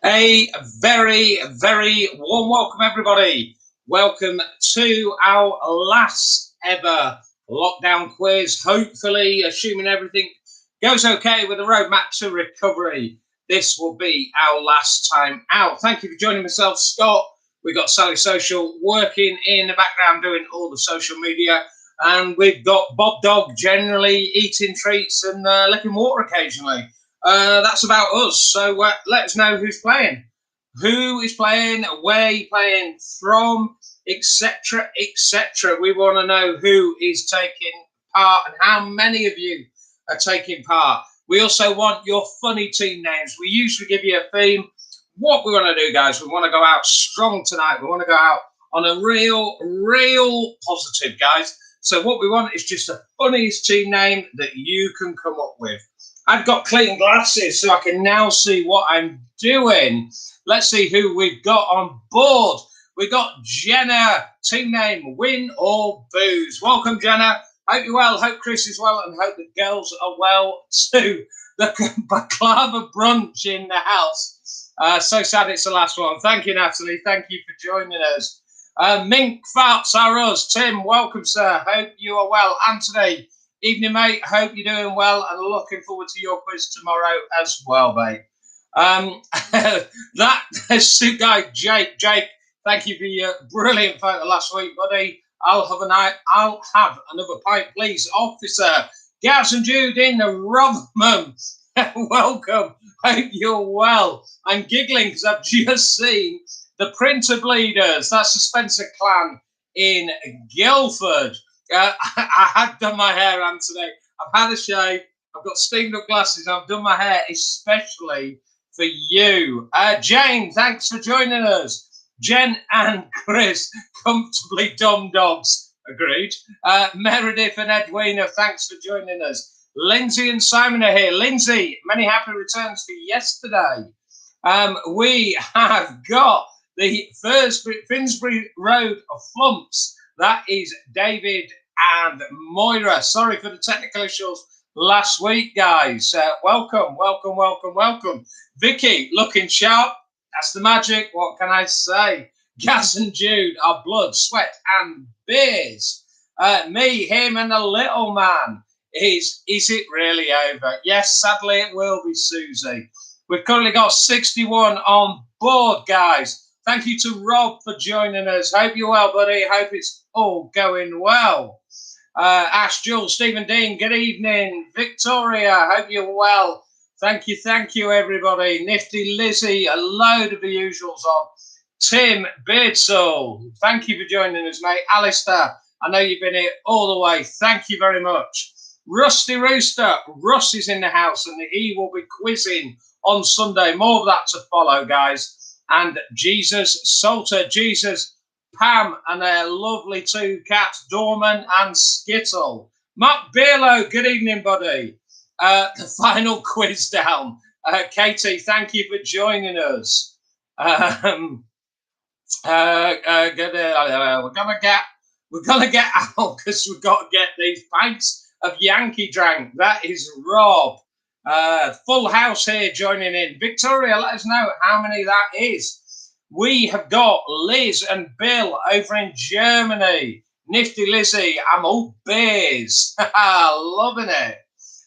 A very, very warm welcome, everybody. Welcome to our last ever lockdown quiz. Hopefully, assuming everything goes okay with the roadmap to recovery, this will be our last time out. Thank you for joining myself, Scott. We've got Sally Social working in the background doing all the social media. And we've got Bob Dog generally eating treats and licking water occasionally. That's about us. So let us know who's playing, who is playing, where you're playing from, etc., etc. We want to know who is taking part and how many of you are taking part. We also want your funny team names. We usually give you a theme. What we want to do, guys, we want to go out strong tonight. We want to go out on a real positive, guys. So what we want is just the funniest team name that you can come up with. I've got clean glasses, so I can now see what I'm doing. Let's see who we've got on board. We've got Jenna, team name Win or Booze. Welcome, Jenna. Hope you're well. Hope Chris is well, and hope the girls are well too. The baklava brunch in the house. So sad it's the last one. Thank you, Natalie. Thank you for joining us. Mink Farts are us. Tim, welcome, sir. Hope you are well. Anthony, evening, mate. Hope you're doing well and looking forward to your quiz tomorrow as well, mate. That suit guy, Jake, thank you for your brilliant photo last week, buddy. I'll have another pint, please, officer. Gaz and Jude in the Rotherham. Welcome. Hope you're well. I'm giggling because I've just seen the Printer Bleeders. That's the Spencer clan in Guildford. I had done my hair, Anthony. I've had a shave. I've got steamed up glasses. I've done my hair especially for you. Jane, thanks for joining us. Jen and Chris, comfortably dumb dogs. Agreed. Meredith and Edwina, thanks for joining us. Lindsay and Simon are here. Lindsay, many happy returns for yesterday. We have got the first Finsbury Road of Flumps. That is David and Moira. Sorry for the technical issues last week, guys. Welcome. Vicky, looking sharp. That's the magic. What can I say? Gaz and Jude are blood, sweat, and beers. Me, him, and the little man. Is it really over? Yes, sadly it will be, Susie. We've currently got 61 on board, guys. Thank you to Rob for joining us. Hope you're well, buddy. Hope it's all going well. Ash, Jules, Stephen Dean, good evening. Victoria, hope you're well. Thank you, everybody. Nifty Lizzie, a load of the usuals on. Tim Beardsall, thank you for joining us, mate. Alistair, I know you've been here all the way. Thank you very much. Rusty Rooster, Russ is in the house and he will be quizzing on Sunday. More of that to follow, guys. And Jesus Salter, Jesus, Pam, and their lovely two cats, Dorman and Skittle. Mark Beerlow, good evening, buddy. The final quiz down. Katie, thank you for joining us. We're gonna get out because we've got to get these pints of Yankee drank. That is Rob. Full house here joining in. Victoria, let us know how many that is. We have got Liz and Bill over in Germany. Nifty Lizzie, I'm all beers. Loving it.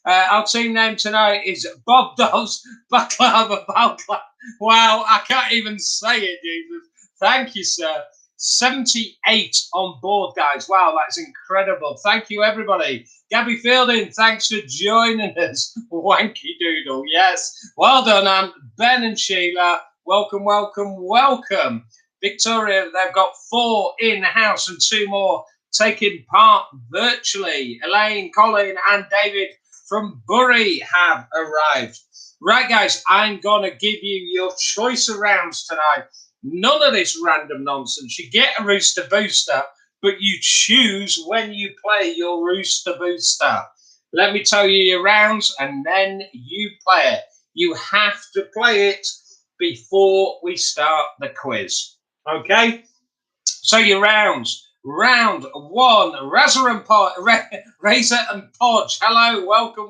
Our team name tonight is Bob Dobbs Baklava Balklava. Wow, I can't even say it, Jesus. Thank you, sir. 78 on board, guys. Wow, that's incredible. Thank you, everybody. Gabby Fielding, thanks for joining us. Wanky Doodle, yes. Well done, Anne. Ben and Sheila, welcome. Victoria, they've got 4 in the house and 2 more taking part virtually. Elaine, Colin, and David from Bury have arrived. Right, guys, I'm going to give you your choice of rounds tonight. None of this random nonsense. You get a Rooster Booster, but you choose when you play your Rooster Booster. Let me tell you your rounds, and then you play it. You have to play it before we start the quiz. Okay? So your rounds. Round 1, Razor and Podge. Hello, welcome.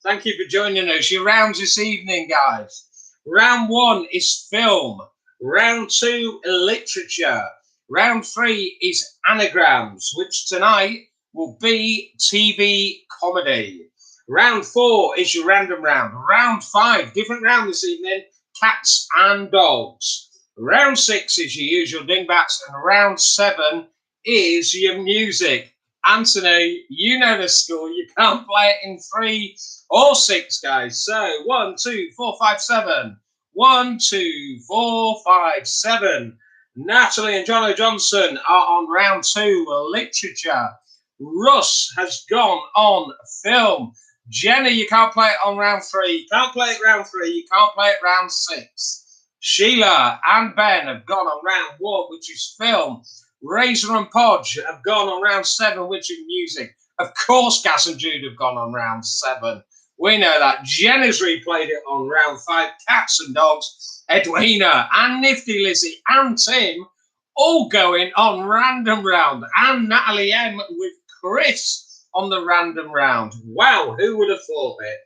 Thank you for joining us. Your rounds this evening, guys. Round 1 is film. Round 2, literature. Round 3 is anagrams, which tonight will be TV comedy. Round 4 is your random round. Round 5, different round this evening, cats and dogs. Round 6 is your usual dingbats, and round 7 is your music. Anthony, you know the score. You can't play it in 3 or 6, guys. So 1, 2, 4, 5, 7. 1, 2, 4, 5, 7. Natalie and John O'Johnson are on round 2, literature. Russ has gone on film. Jenny, you can't play it on round 3. You can't play it round 3. You can't play it round 6. Sheila and Ben have gone on round 1, which is film. Razor and Podge have gone on round 7, which is music. Of course, Gas and Jude have gone on round 7. We know that. Jen has replayed it on round 5. Cats and dogs, Edwina and Nifty Lizzie and Tim all going on random round. And Natalie M with Chris on the random round. Wow, who would have thought it?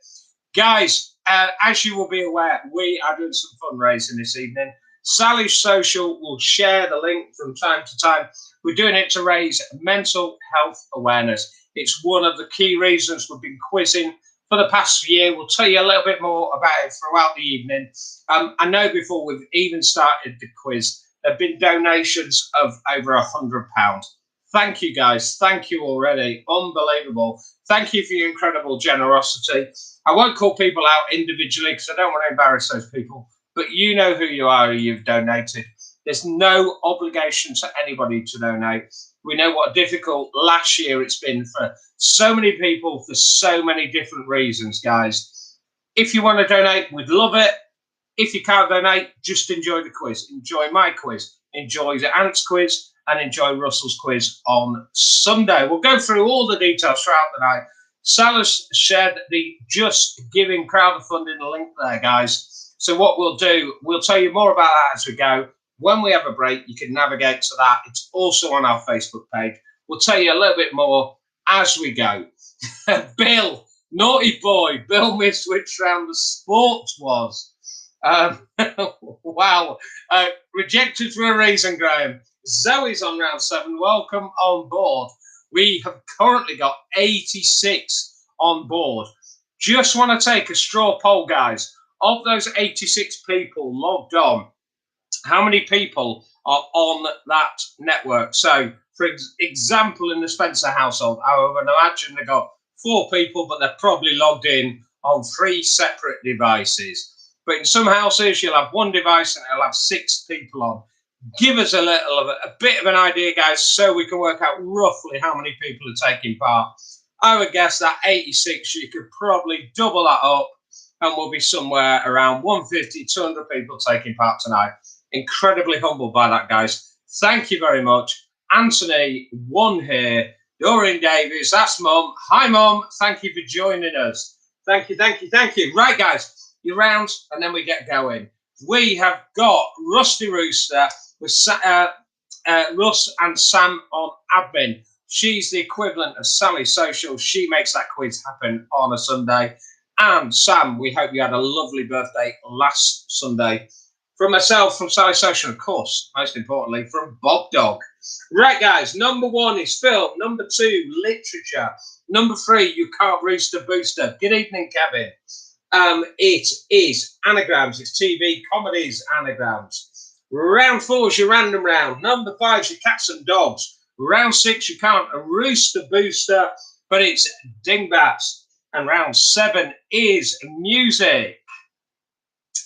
Guys, as you will be aware, we are doing some fundraising this evening. Sally Social will share the link from time to time. We're doing it to raise mental health awareness. It's one of the key reasons we've been quizzing for the past year. We'll tell you a little bit more about it throughout the evening. I know before we've even started the quiz, there have been donations of over £100. Thank you, guys. Thank you already. Unbelievable. Thank you for your incredible generosity. I won't call people out individually because I don't want to embarrass those people, but you know who you are, who you've donated. There's no obligation to anybody to donate. We know what a difficult last year it's been for so many people for so many different reasons, guys. If you want to donate, we'd love it. If you can't donate, just enjoy the quiz. Enjoy my quiz. Enjoy the Ant's quiz and enjoy Russell's quiz on Sunday. We'll go through all the details throughout the night. Sal's shared the Just Giving crowdfunding link there, guys. So what we'll do, we'll tell you more about that as we go. When we have a break, you can navigate to that. It's also on our Facebook page. We'll tell you a little bit more as we go. Bill, naughty boy. Bill missed which round the sports was. Wow. Rejected for a reason, Graham. Zoe's on round 7. Welcome on board. We have currently got 86 on board. Just want to take a straw poll, guys. Of those 86 people logged on, how many people are on that network? So, for example, in the Spencer household, I would imagine they've got 4 people, but they're probably logged in on 3 separate devices. But in some houses, you'll have 1 device and it'll have 6 people on. Give us a bit of an idea, guys, so we can work out roughly how many people are taking part. I would guess that 86, you could probably double that up, and we'll be somewhere around 150, 200 people taking part tonight. Incredibly humbled by that, guys. Thank you very much. Anthony, 1 here. Doreen Davies, that's Mum. Hi, Mum. Thank you for joining us. Thank you, thank you, thank you. Right, guys, your rounds, and then we get going. We have got Rusty Rooster with Russ and Sam on admin. She's the equivalent of Sally Social. She makes that quiz happen on a Sunday. And Sam, we hope you had a lovely birthday last Sunday. From myself, from Sally Social, of course, most importantly, from Bob Dog. Right, guys, number 1 is film. Number 2, literature. Number 3, you can't Rooster Booster. Good evening, Kevin. It is anagrams. It's TV comedies anagrams. Round 4 is your random round. Number 5 is your cats and dogs. Round 6, you can't a Rooster Booster, but it's dingbats. And round 7 is music.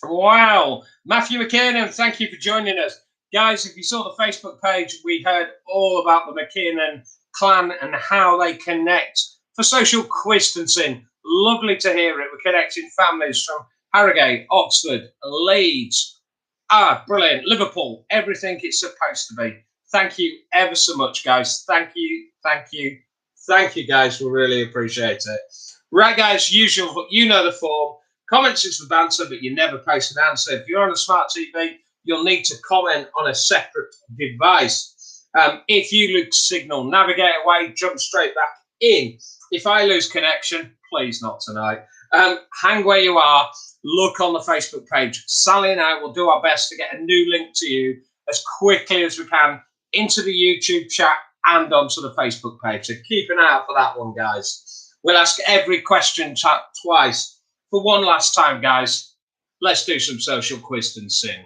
Wow. Matthew McKiernan, thank you for joining us. Guys, if you saw the Facebook page, we heard all about the McKiernan clan and how they connect for social quiz distancing. Lovely to hear it. We're connecting families from Harrogate, Oxford, Leeds. Brilliant. Liverpool, everything it's supposed to be. Thank you ever so much, guys. Thank you, thank you, thank you, guys. We really appreciate it. Right, guys, usual, you know the form. Comments is for banter, but you never post an answer. If you're on a smart TV, you'll need to comment on a separate device. If you lose signal, navigate away, jump straight back in. If I lose connection, please not tonight. Hang where you are. Look on the Facebook page. Sally and I will do our best to get a new link to you as quickly as we can into the YouTube chat and onto the Facebook page. So keep an eye out for that one, guys. We'll ask every question twice. For one last time, guys, let's do some social quiz and sing.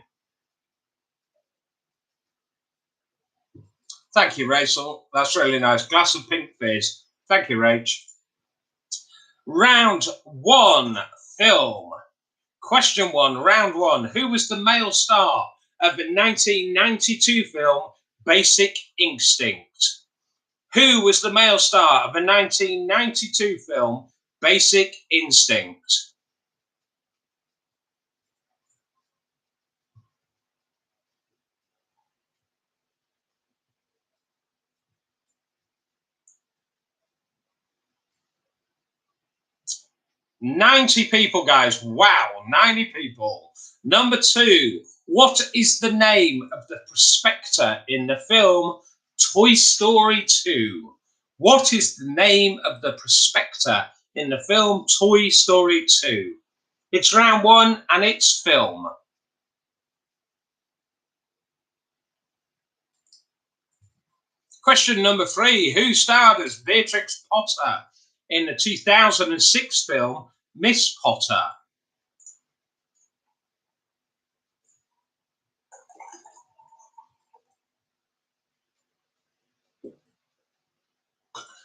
Thank you, Rachel. That's really nice. Glass of pink fizz. Thank you, Rach. Round one, film. Question one, round one. Who was the male star of the 1992 film Basic Instinct? Who was the male star of the 1992 film Basic Instinct? $90 people, guys. Wow, 90 people. Number two, what is the name of the prospector in the film Toy Story 2? What is the name of the prospector in the film Toy Story 2? It's round one and it's film. Question number three, who starred as Beatrix Potter in the 2006 film Miss Potter?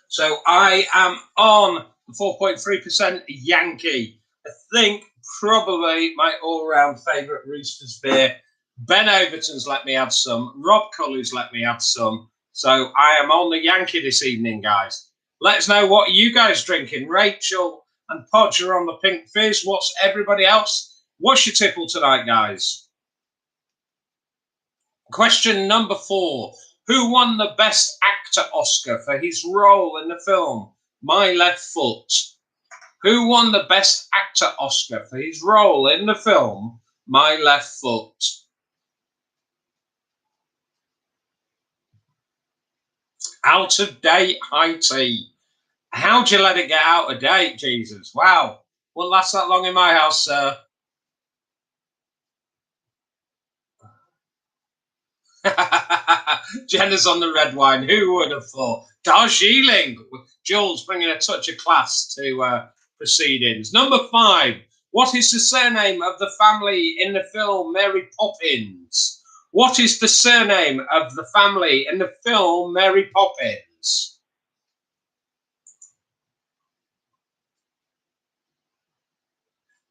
So I am on 4.3% Yankee. I think probably my all-round favourite Roosters beer. Ben Overton's let me add some. Rob Cully's let me add some. So I am on the Yankee this evening, guys. Let us know what you guys drinking. Rachel and Podge are on the pink fizz. What's everybody else? What's your tipple tonight, guys? Question number four. Who won the Best Actor Oscar for his role in the film My Left Foot? Who won the Best Actor Oscar for his role in the film My Left Foot? Out of date high tea. How'd you let it get out of date, Jesus? Wow. Won't last that long in my house, sir. Jenna's on the red wine. Who would have thought? Darjeeling. Jules bringing a touch of class to proceedings. Number five. What is the surname of the family in the film Mary Poppins? What is the surname of the family in the film Mary Poppins?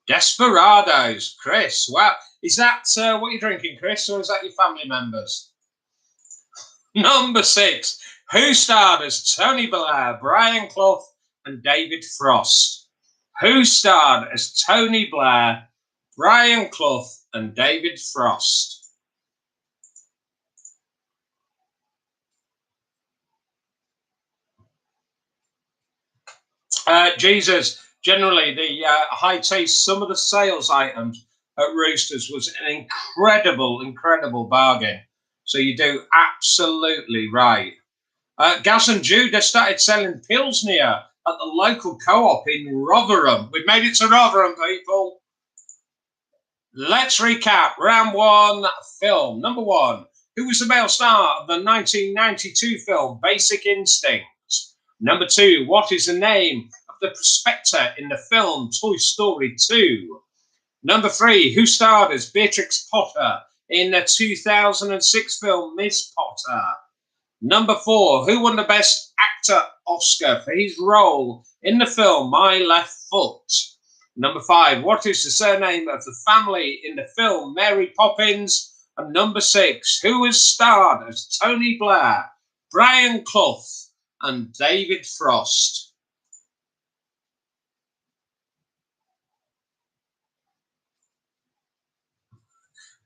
Desperados. Chris. Wow. Is that what you're drinking, Chris, or is that your family members? Number six. Who starred as Tony Blair, Brian Clough, and David Frost? Who starred as Tony Blair, Brian Clough, and David Frost? Jesus, generally the high taste, some of the sales items at Roosters was an incredible bargain. So you do absolutely right. Gaz and Judah started selling Pilsner at the local co-op in Rotherham. We've made it to Rotherham, people. Let's recap. Round one, film. Number one, who was the male star of the 1992 film Basic Instinct? Number two, what is the name of the prospector in the film Toy Story 2? Number three, who starred as Beatrix Potter in the 2006 film Miss Potter? Number four, who won the Best Actor Oscar for his role in the film My Left Foot? Number five, what is the surname of the family in the film Mary Poppins? And number six, who has starred as Tony Blair, Brian Clough, and David Frost?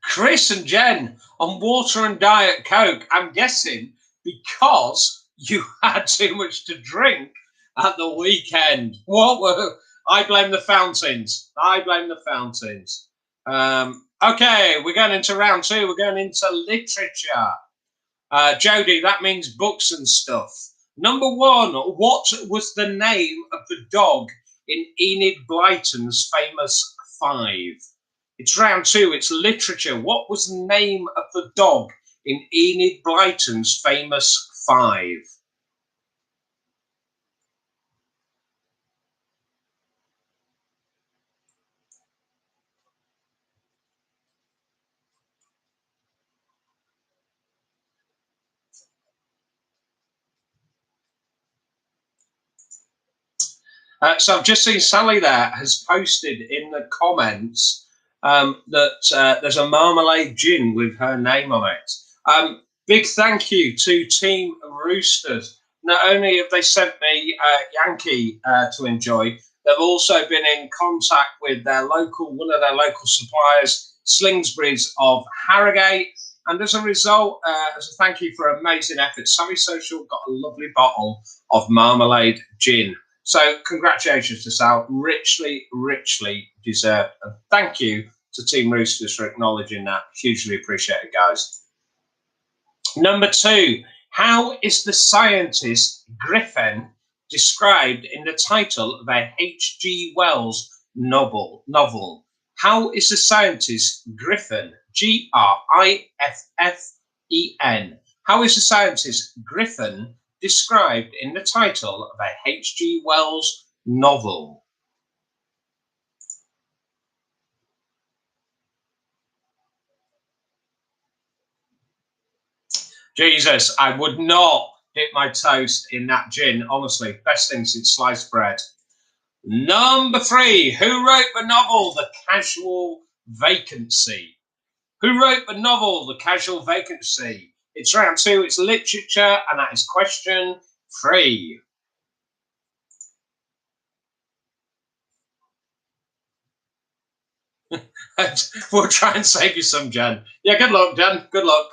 Chris and Jen on water and Diet Coke, I'm guessing because you had too much to drink at the weekend. I blame the fountains. Okay, we're going into round two. We're going into literature. Jodie, that means books and stuff. Number one, what was the name of the dog in Enid Blyton's famous 5? It's round 2. It's literature. What was the name of the dog in Enid Blyton's famous 5? So I've just seen Sally there has posted in the comments that there's a marmalade gin with her name on it. Big thank you to Team Roosters. Not only have they sent me Yankee to enjoy, they've also been in contact with one of their local suppliers, Slingsbury's of Harrogate. And as a result, as a thank you for amazing efforts, Sammy Social got a lovely bottle of marmalade gin. So congratulations to Sal, richly, richly deserved. And thank you to Team Roosters for acknowledging that. Hugely appreciated, guys. Number 2, how is the scientist Griffin described in the title of a H.G. Wells novel? How is the scientist Griffin, Griffen? How is the scientist Griffin described in the title of a H.G. Wells novel? Jesus, I would not dip my toast in that gin, honestly. Best thing since sliced bread. Number 3, who wrote the novel The Casual Vacancy? Who wrote the novel The Casual Vacancy? It's round 2, it's literature, and that is question 3. We'll try and save you some, Jen. Yeah, good luck, Jen. Good luck.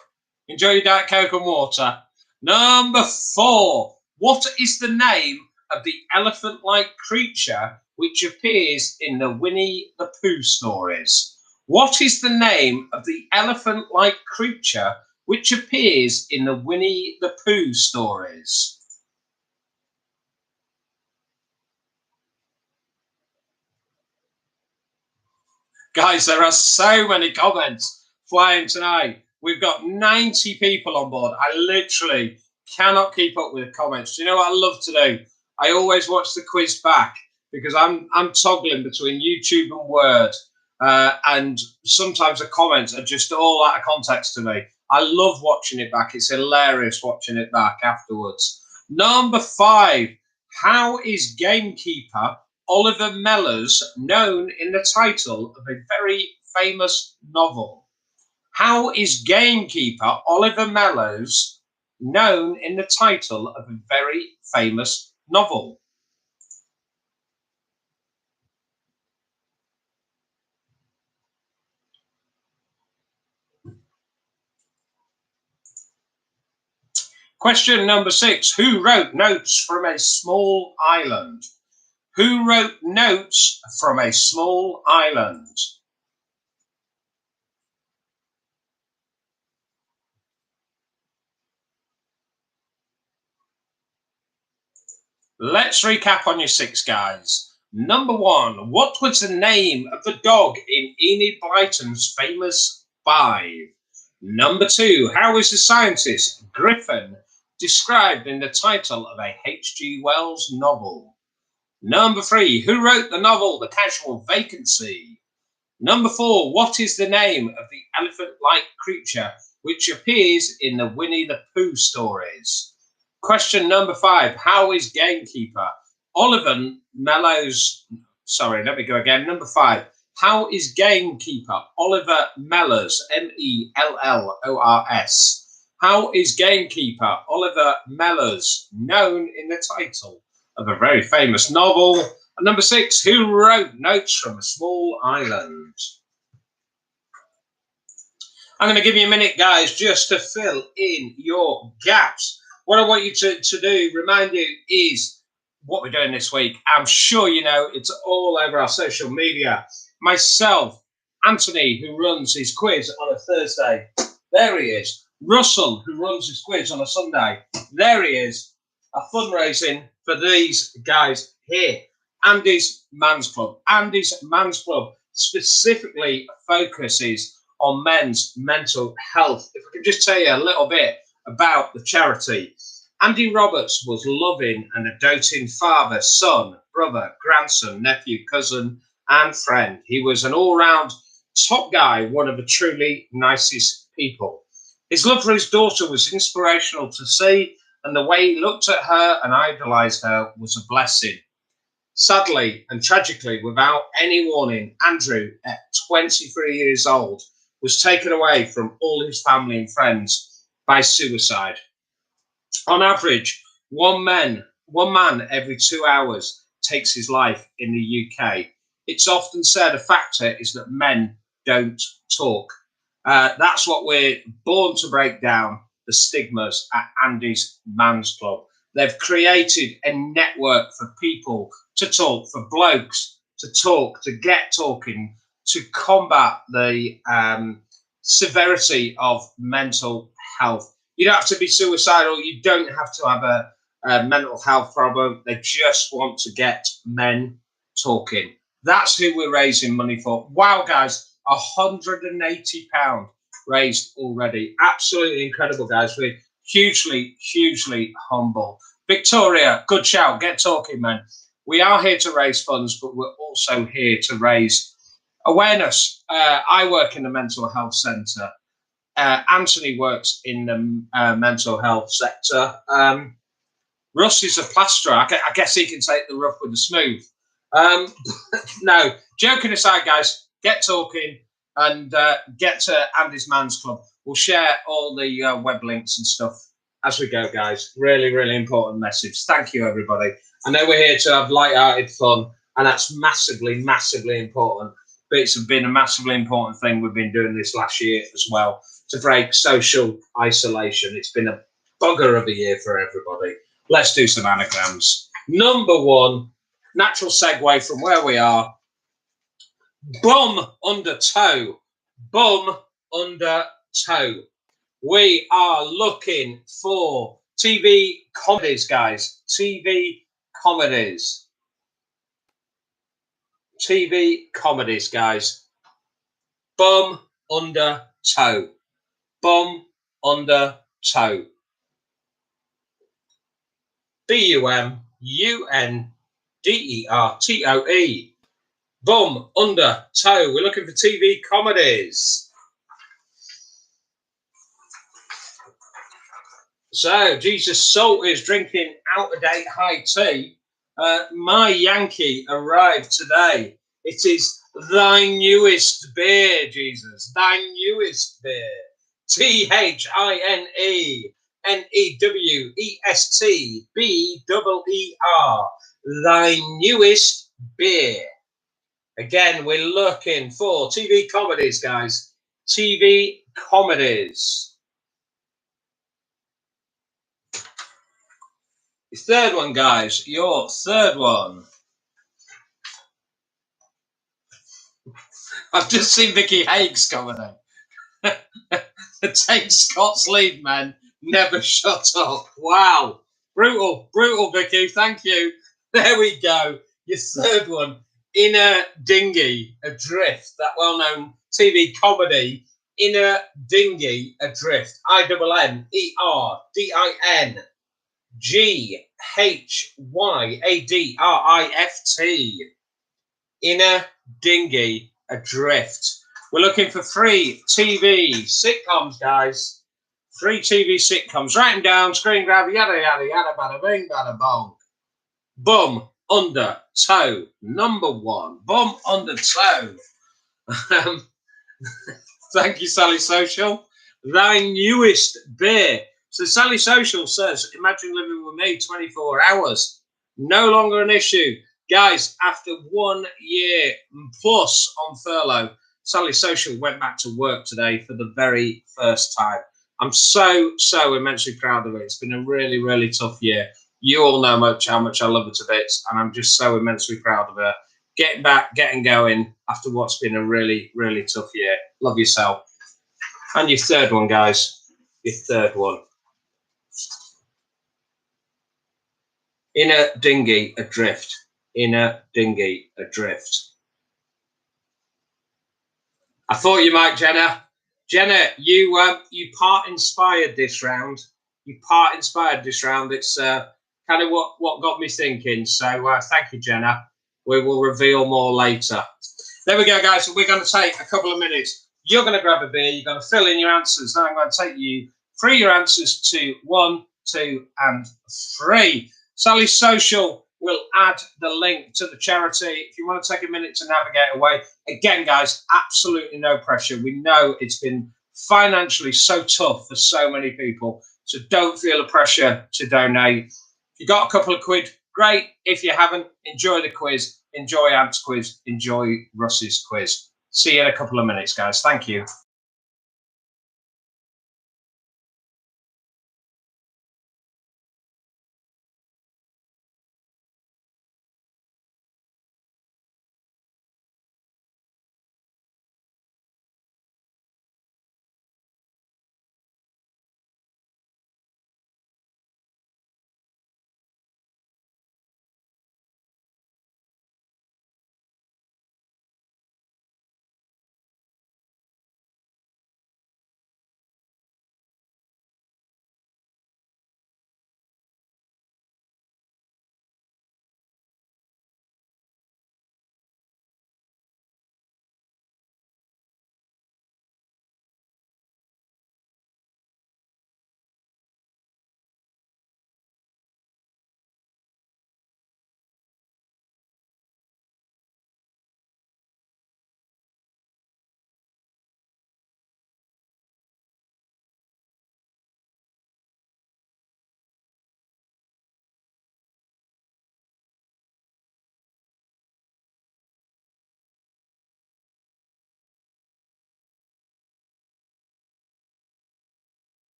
Enjoy your Diet Coke and water. Number 4. What is the name of the elephant-like creature which appears in the Winnie the Pooh stories? What is the name of the elephant-like creature which appears in the Winnie the Pooh stories? Guys, there are so many comments flying tonight. We've got 90 people on board. I literally cannot keep up with the comments. Do you know what I love to do? I always watch the quiz back because I'm toggling between YouTube and Word. And sometimes the comments are just all out of context to me. I love watching it back. It's hilarious watching it back afterwards. Number 5. How is gamekeeper Oliver Mellors known in the title of a very famous novel? How is gamekeeper Oliver Mellors known in the title of a very famous novel? Question number 6. Who wrote Notes from a Small Island? Who wrote Notes from a Small Island? Let's recap on your 6, guys. Number 1, what was the name of the dog in Enid Blyton's famous 5? Number 2, how is the scientist Griffin described in the title of a H.G. Wells novel? Number 3, who wrote the novel The Casual Vacancy? Number 4, what is the name of the elephant-like creature which appears in the Winnie the Pooh stories? Question number 5, how is gamekeeper Oliver Mellors... Sorry, let me go again. Number 5, how is gamekeeper Oliver Mellors, Mellors, how is gamekeeper Oliver Mellors known in the title of a very famous novel? And number 6, who wrote Notes from a Small Island? I'm going to give you a minute, guys, just to fill in your gaps. What I want you to do, remind you, is what we're doing this week. I'm sure you know it's all over our social media. Myself, Anthony, who runs his quiz on a Thursday. There he is. Russell, who runs his quiz on a Sunday. There he is. A fundraising for these guys here. Andy's Man's Club. Andy's Man's Club specifically focuses on men's mental health. If I can just tell you a little bit about the charity. Andy Roberts was loving and a doting father, son, brother, grandson, nephew, cousin, and friend. He was an all-round top guy, one of the truly nicest people. His love for his daughter was inspirational to see, and the way he looked at her and idolized her was a blessing. Sadly and tragically, without any warning, Andrew, at 23 years old, was taken away from all his family and friends by suicide. On average, one man every 2 hours takes his life in the UK. It's often said a factor is that men don't talk. That's what we're born to break down, the stigmas at Andy's Man's Club. They've created a network for people to talk, for blokes to talk, to get talking, to combat the severity of mental health. You don't have to be suicidal. You don't have to have a mental health problem. They just want to get men talking. That's who we're raising money for. Wow, guys, £180 raised already. Absolutely incredible, guys. We're hugely, hugely humble. Victoria, good shout. Get talking, man. We are here to raise funds, but we're also here to raise awareness. I work in the mental health centre. Anthony works in the mental health sector. Russ is a plasterer. I guess he can take the rough with the smooth. No, joking aside, guys, get talking and get to Andy's Man's Club. We'll share all the web links and stuff as we go, guys. Really, really important message. Thank you, everybody. I know we're here to have light-hearted fun, and that's massively, massively important. But it's been a massively important thing we've been doing this last year as well, to break social isolation. It's been a bugger of a year for everybody. Let's do some anagrams. Number one, natural segue from where we are. Bum under toe. Bum under toe. We are looking for TV comedies, guys. TV comedies. TV comedies, guys. Bum under toe. Bum under toe. BUMUNDERTOE. Bum under toe. We're looking for TV comedies. So, Jesus Salt is drinking out-of-date high tea. My Yankee arrived today. It is thy newest beer, Jesus. Thy newest beer. THINEWESTBEER. Thy newest beer. Again, we're looking for TV comedies, guys. TV comedies. Your third one, guys. Your third one. I've just seen Vicky Haig's coming in. Take Scott's lead, man. Never shut up. Wow. Brutal. Brutal, Vicky. Thank you. There we go. Your third one. In a Dinghy Adrift. That well-known TV comedy. In a Dinghy Adrift. INNERGHYADRIFT. In a Dinghy Adrift. We're looking for 3 TV sitcoms, guys. 3 TV sitcoms. Write them down, screen grab, yada, yada, yada, bada, bing, bada, bong. Bum under toe. Number 1. Bum under toe. Thank you, Sally Social. Thy newest beer. So Sally Social says, imagine living with me 24 hours. No longer an issue. Guys, after 1 year plus on furlough, Sally Social went back to work today for the very first time. I'm so immensely proud of it. It's been a really, really tough year. You all know how much I love her to bits, and I'm just so immensely proud of her. Getting back, getting going after what's been a really, really tough year. Love yourself. And your third one, guys. Your third one. In a Dinghy Adrift. in a dinghy adrift. I thought you might, Jenna. Jenna, you part inspired this round. You part inspired this round. It's kind of what got me thinking. So thank you, Jenna. We will reveal more later. There we go, guys. So we're going to take a couple of minutes. You're going to grab a beer. You're going to fill in your answers. Now I'm going to take you through your answers to 1, 2, and 3. Sally's Social will add the link to the charity. If you want to take a minute to navigate away. Again, guys, absolutely no pressure. We know it's been financially so tough for so many people. So don't feel the pressure to donate. If you got a couple of quid, great. If you haven't, enjoy the quiz. Enjoy Ant's quiz. Enjoy Russ's quiz. See you in a couple of minutes, guys. Thank you.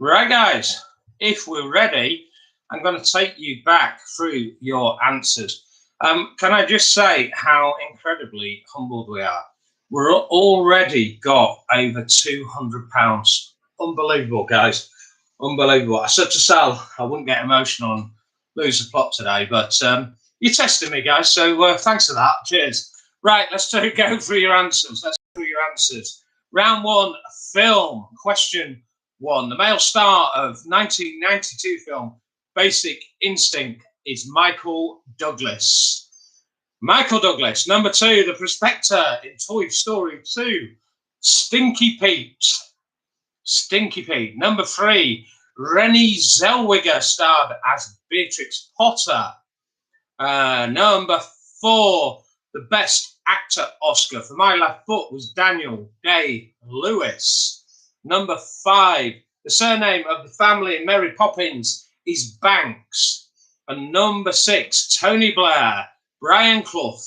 Right, guys, if we're ready, I'm going to take you back through your answers. Can I just say how incredibly humbled we are? We're already got over £200. Unbelievable, guys. Unbelievable. I said to Sal, I wouldn't get emotional and lose the plot today, but you're testing me, guys, so thanks for that. Cheers. Right, let's go through your answers. Round 1, film. Question 1. The male star of 1992 film Basic Instinct is Michael Douglas. Michael Douglas. Number 2, the prospector in Toy Story 2, Stinky Pete. Stinky Pete. Number 3, Renée Zellweger starred as Beatrix Potter. Number 4, the Best Actor Oscar for My Left Foot was Daniel Day-Lewis. Number 5, the surname of the family in Mary Poppins is Banks. And number 6, Tony Blair, Brian Clough,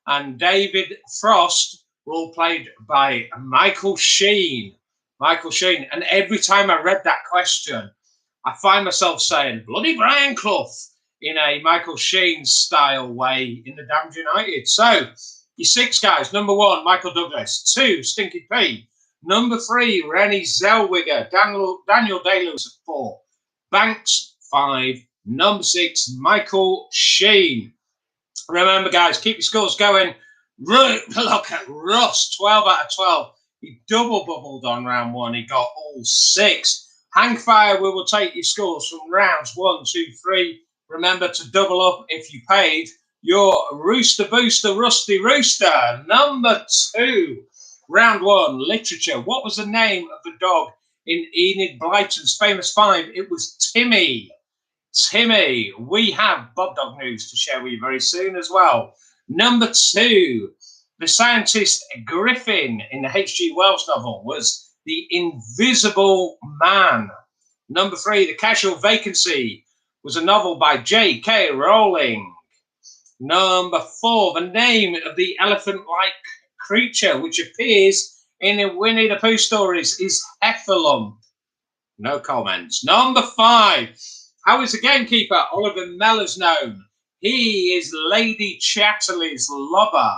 and David Frost were all played by Michael Sheen. Michael Sheen. And every time I read that question, I find myself saying, bloody Brian Clough, in a Michael Sheen style way in The Damned United. So, your 6 guys. Number 1, Michael Douglas. 2, Stinky Pete. Number 3, Renée Zellweger. Daniel Day-Lewis at 4. Banks, 5. Number 6, Michael Sheen. Remember, guys, keep your scores going. Look at Russ, 12 out of 12. He double bubbled on round 1. He got all 6. Hang fire, we will take your scores from rounds 1, 2, 3, remember to double up if you paid your Rooster Booster Rusty Rooster. Number 2, round 1, literature. What was the name of the dog in Enid Blyton's famous find? It was Timmy. Timmy. We have Bob Dog news to share with you very soon as well. Number 2, the scientist Griffin in the H.G. Wells novel was the Invisible Man. Number 3, The Casual Vacancy was a novel by J.K. Rowling. Number 4, the name of the elephant-like creature which appears in the Winnie the Pooh stories is Heffalump. No comments. Number 5, how is the gamekeeper Oliver Mellors known? He is Lady Chatterley's lover.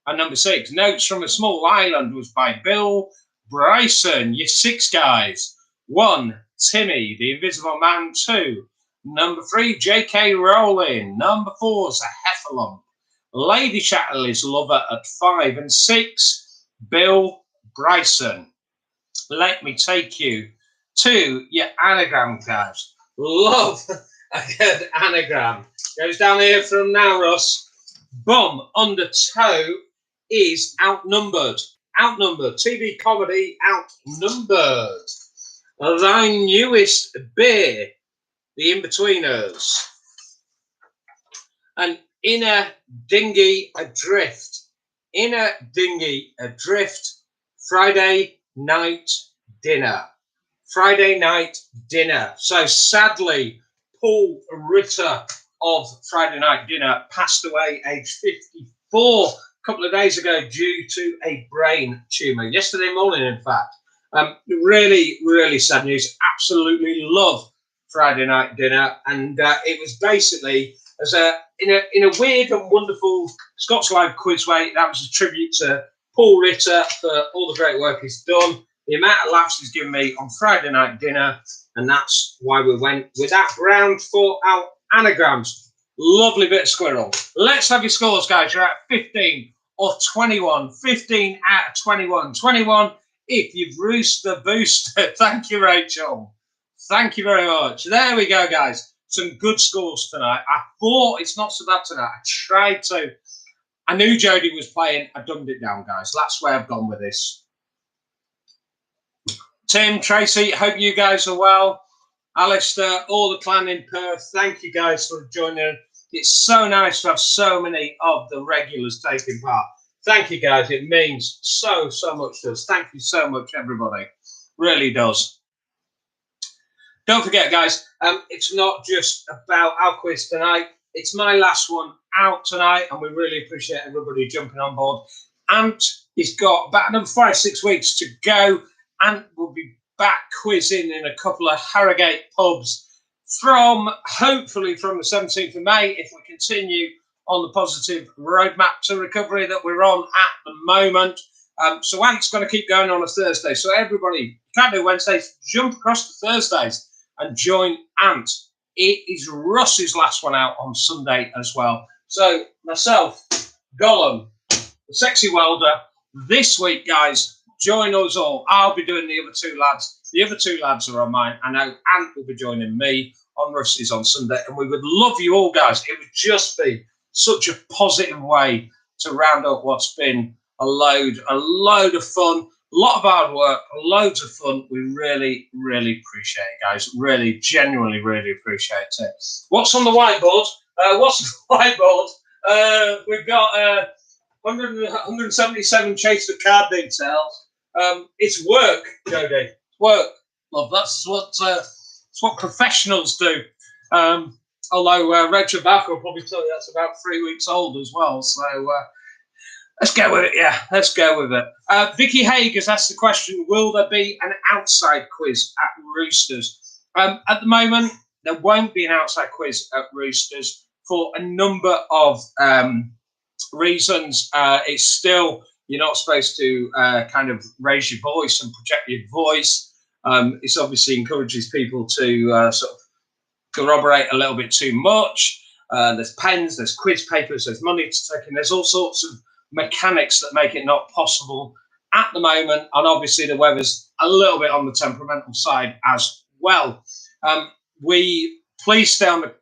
And number 6, Notes from a Small Island was by Bill Bryson. Your 6 guys. 1, Timmy, the Invisible Man. 2, number 3, J.K. Rowling. Number 4 is a Heffalump. Lady Chatterley's lover at 5. And 6, Bill Bryson. Let me take you to your anagram cards. Love a good anagram. Goes down here from now, Russ. Bum under toe is outnumbered. Outnumbered. TV comedy outnumbered. Thy newest beer, the In-Betweeners. An inner dinghy adrift. Inner dinghy adrift. Friday night dinner. Friday night dinner. So sadly, Paul Ritter of Friday Night Dinner passed away aged 54 a couple of days ago due to a brain tumour. Yesterday morning, in fact. Really, really sad news. Absolutely love Friday Night Dinner, and it was basically as in a weird and wonderful Scots Live quiz way. That was a tribute to Paul Ritter for all the great work he's done, the amount of laughs he's given me on Friday Night Dinner, and that's why we went with that round for our anagrams. Lovely bit of squirrel. Let's have your scores, guys. You're at 15 or 21. 15 out of 21. 21 if you've Rooster Booster. Thank you, Rachel. Thank you very much. There we go, guys. Some good scores tonight. I thought it's not so bad tonight. I tried to. I knew Jodie was playing. I dumbed it down, guys. That's where I've gone with this. Tim, Tracy, hope you guys are well. Alistair, all the clan in Perth, thank you guys for joining. It's so nice to have so many of the regulars taking part. Thank you, guys. It means so much to us. Thank you so much, everybody. Really does. Don't forget, guys, it's not just about our quiz tonight. It's my last one out tonight, and we really appreciate everybody jumping on board. Ant has got about another 5-6 weeks to go, and we'll be back quizzing in a couple of Harrogate pubs hopefully from the 17th of May, if we continue on the positive roadmap to recovery that we're on at the moment. So Ant's going to keep going on a Thursday. So everybody, can't do Wednesdays, jump across to Thursdays and join Ant. It is Russ's last one out on Sunday as well. So myself, Gollum, the Sexy Welder, this week, guys, join us all. I'll be doing the other 2 lads. The other 2 lads are on mine. I know Ant will be joining me on Russ's on Sunday. And we would love you all, guys. It would just be such a positive way to round up what's been a load of fun, a lot of hard work, loads of fun. We really, really appreciate it, guys. Really, genuinely, really appreciate it. What's on the whiteboard? We've got 177 chase of card details. It's work, Jodie. Work, love. That's what professionals do. Although Rachel Barker will probably tell you that's about 3 weeks old as well. So let's go with it. Yeah, let's go with it. Vicky Haig has asked the question, will there be an outside quiz at Roosters? At the moment, there won't be an outside quiz at Roosters for a number of reasons. It's still, you're not supposed to kind of raise your voice and project your voice. It obviously encourages people to sort of corroborate a little bit too much. There's pens, there's quiz papers, there's money to take in. There's all sorts of mechanics that make it not possible at the moment. And obviously the weather's a little bit on the temperamental side as well. We Please stay on the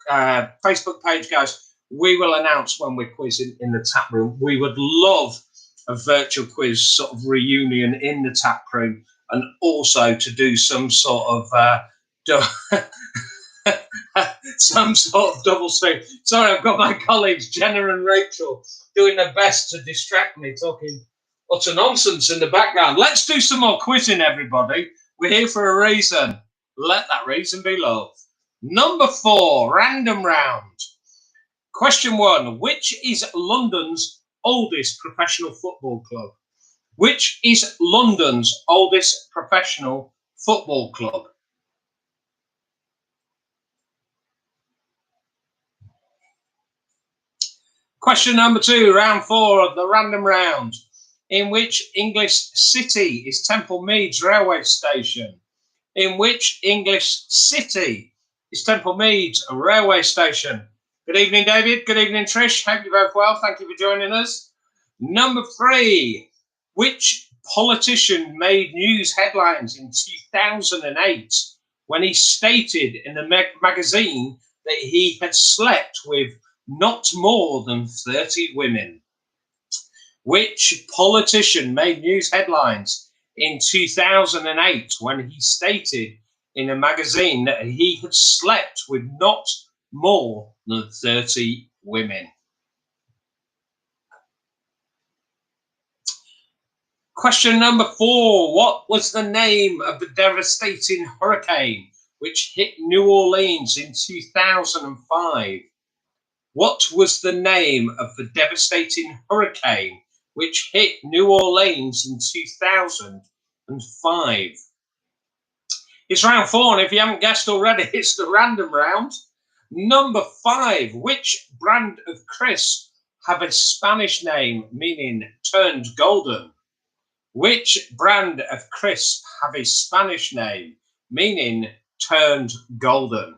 Facebook page, guys. We will announce when we're quizzing in the tap room. We would love a virtual quiz sort of reunion in the tap room, and also to do some sort of some sort of double stream. Sorry, I've got my colleagues Jenna and Rachel doing their best to distract me, talking utter nonsense in the background. Let's do some more quizzing, everybody. We're here for a reason. Let that reason be love. Number 4, random round. Question 1. Which is London's oldest professional football club? Which is London's oldest professional football club? Question number 2, round 4 of the random round. In which English city is Temple Meads railway station? In which English city is Temple Meads railway station? Good evening, David. Good evening, Trish. Hope you're both well. Thank you for joining us. Number 3, which politician made news headlines in 2008 when he stated in the magazine that he had slept with not more than 30 women? Which politician made news headlines in 2008 when he stated in a magazine that he had slept with not more than 30 women? Question number 4. What was the name of the devastating hurricane which hit New Orleans in 2005? What was the name of the devastating hurricane which hit New Orleans in 2005? It's round 4, and if you haven't guessed already, it's the random round. Number 5. Which brand of crisp have a Spanish name meaning turned golden? Which brand of crisp have a Spanish name meaning turned golden?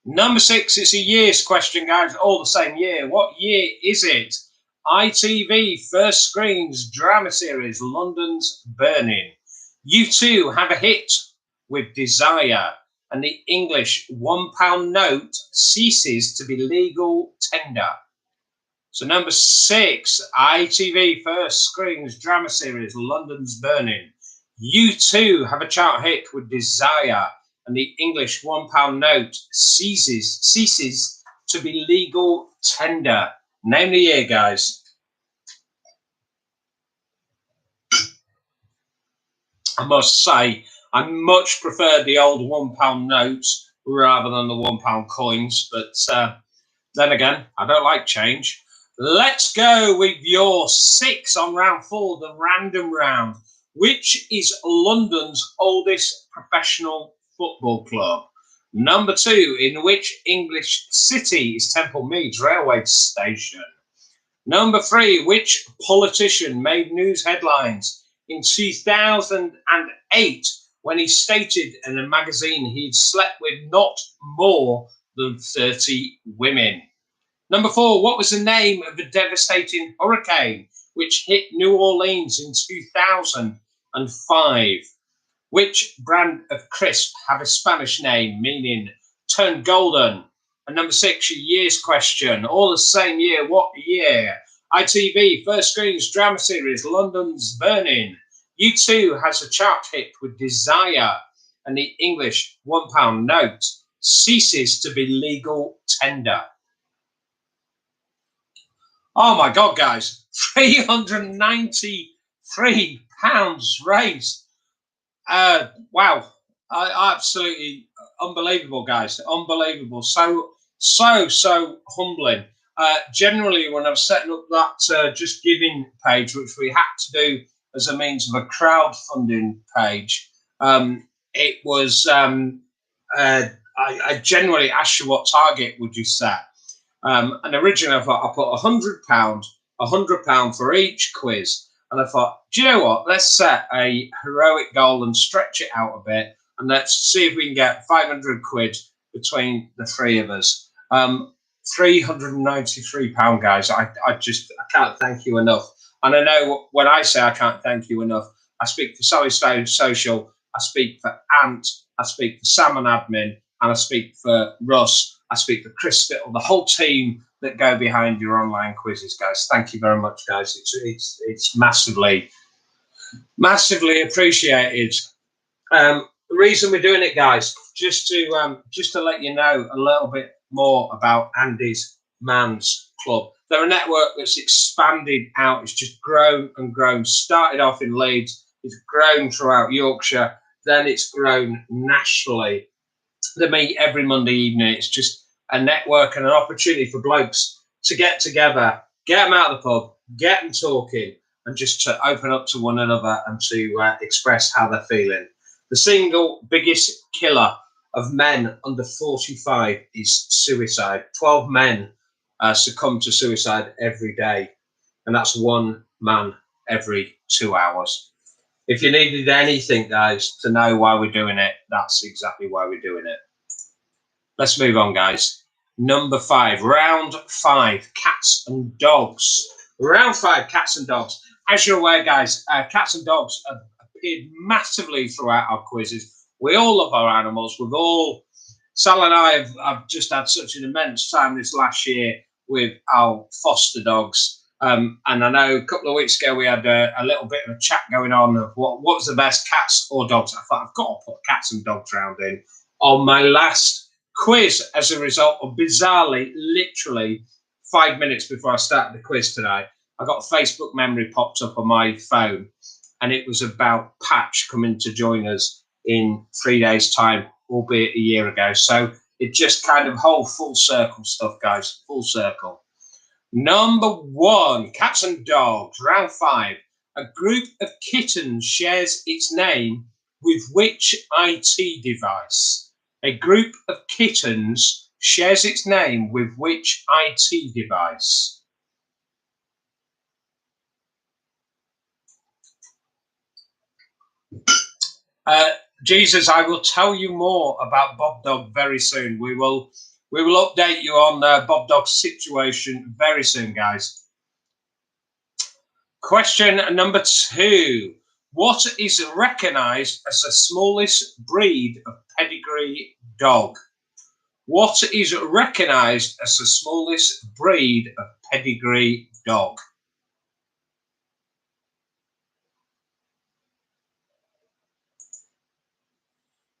Number 6, it's a year's question, guys, all the same year. What year is it? ITV first screens drama series London's Burning. U2 have a hit with Desire, and the English £1 note ceases to be legal tender. So number 6, ITV first screens drama series London's Burning. U2 have a chart hit with Desire, and the English £1 note ceases to be legal tender. Name the year, guys. I must say, I much prefer the old £1 notes rather than the £1 coins, but then again, I don't like change. Let's go with your 6 on round 4, the random round. Which is London's oldest professional football club? Number 2, in which English city is Temple Meads railway station? Number 3, which politician made news headlines in 2008 when he stated in a magazine he'd slept with not more than 30 women? Number 4, what was the name of the devastating hurricane which hit New Orleans in 2005? Which brand of crisp have a Spanish name meaning turned golden? And number 6, your year's question, all the same year. What year? ITV first screens drama series London's Burning. U2 has a chart hit with Desire, and the English £1 note ceases to be legal tender. Oh my God, guys, £393 raised. Wow, absolutely unbelievable, guys, unbelievable. So humbling. Generally, when I was setting up that Just Giving page, which we had to do as a means of a crowdfunding page, it was I generally asked you what target would you set. And originally I thought I put £100 for each quiz. And I thought, do you know what? Let's set a heroic goal and stretch it out a bit and let's see if we can get 500 quid between the three of us. £393, guys. I can't thank you enough. And I know when I say I can't thank you enough, I speak for Sally Social, I speak for Ant, I speak for Sam and Admin, and I speak for Russ, I speak for Chris Spittle, the whole team that go behind your online quizzes, guys. Thank you very much, guys. It's massively appreciated. The reason we're doing it, guys, just to let you know a little bit more about Andy's Man's Club. They're a network that's expanded out. It's just grown and grown. Started off in Leeds, it's grown throughout Yorkshire, then it's grown nationally. They meet every Monday evening. It's just a network and an opportunity for blokes to get together, get them out of the pub, get them talking, and just to open up to one another and to express how they're feeling. The single biggest killer of men under 45 is suicide. 12 men succumb to suicide every day, and that's one man every 2 hours. If you needed anything, guys, to know why we're doing it, that's exactly why we're doing it. Let's move on, guys. Number 5, round 5, cats and dogs. Round 5, cats and dogs. As you're aware, guys, cats and dogs have appeared massively throughout our quizzes. We all love our animals. Sal and I have just had such an immense time this last year with our foster dogs. And I know a couple of weeks ago we had a little bit of a chat going on of what's the best, cats or dogs. I thought I've got to put cats and dogs round in on my last quiz as a result of, bizarrely, literally 5 minutes before I started the quiz tonight, I got a Facebook memory popped up on my phone, and it was about Patch coming to join us in 3 days' time, albeit a year ago. So it just kind of whole full circle stuff, guys, full circle. Number 1, cats and dogs, round 5. A group of kittens shares its name with which IT device? A group of kittens shares its name with which IT device? Jesus, I will tell you more about Bob Dog very soon. We will update you on Bob Dog's situation very soon, guys. Question number 2. What is recognised as the smallest breed of pedigree dog? What is recognised as the smallest breed of pedigree dog?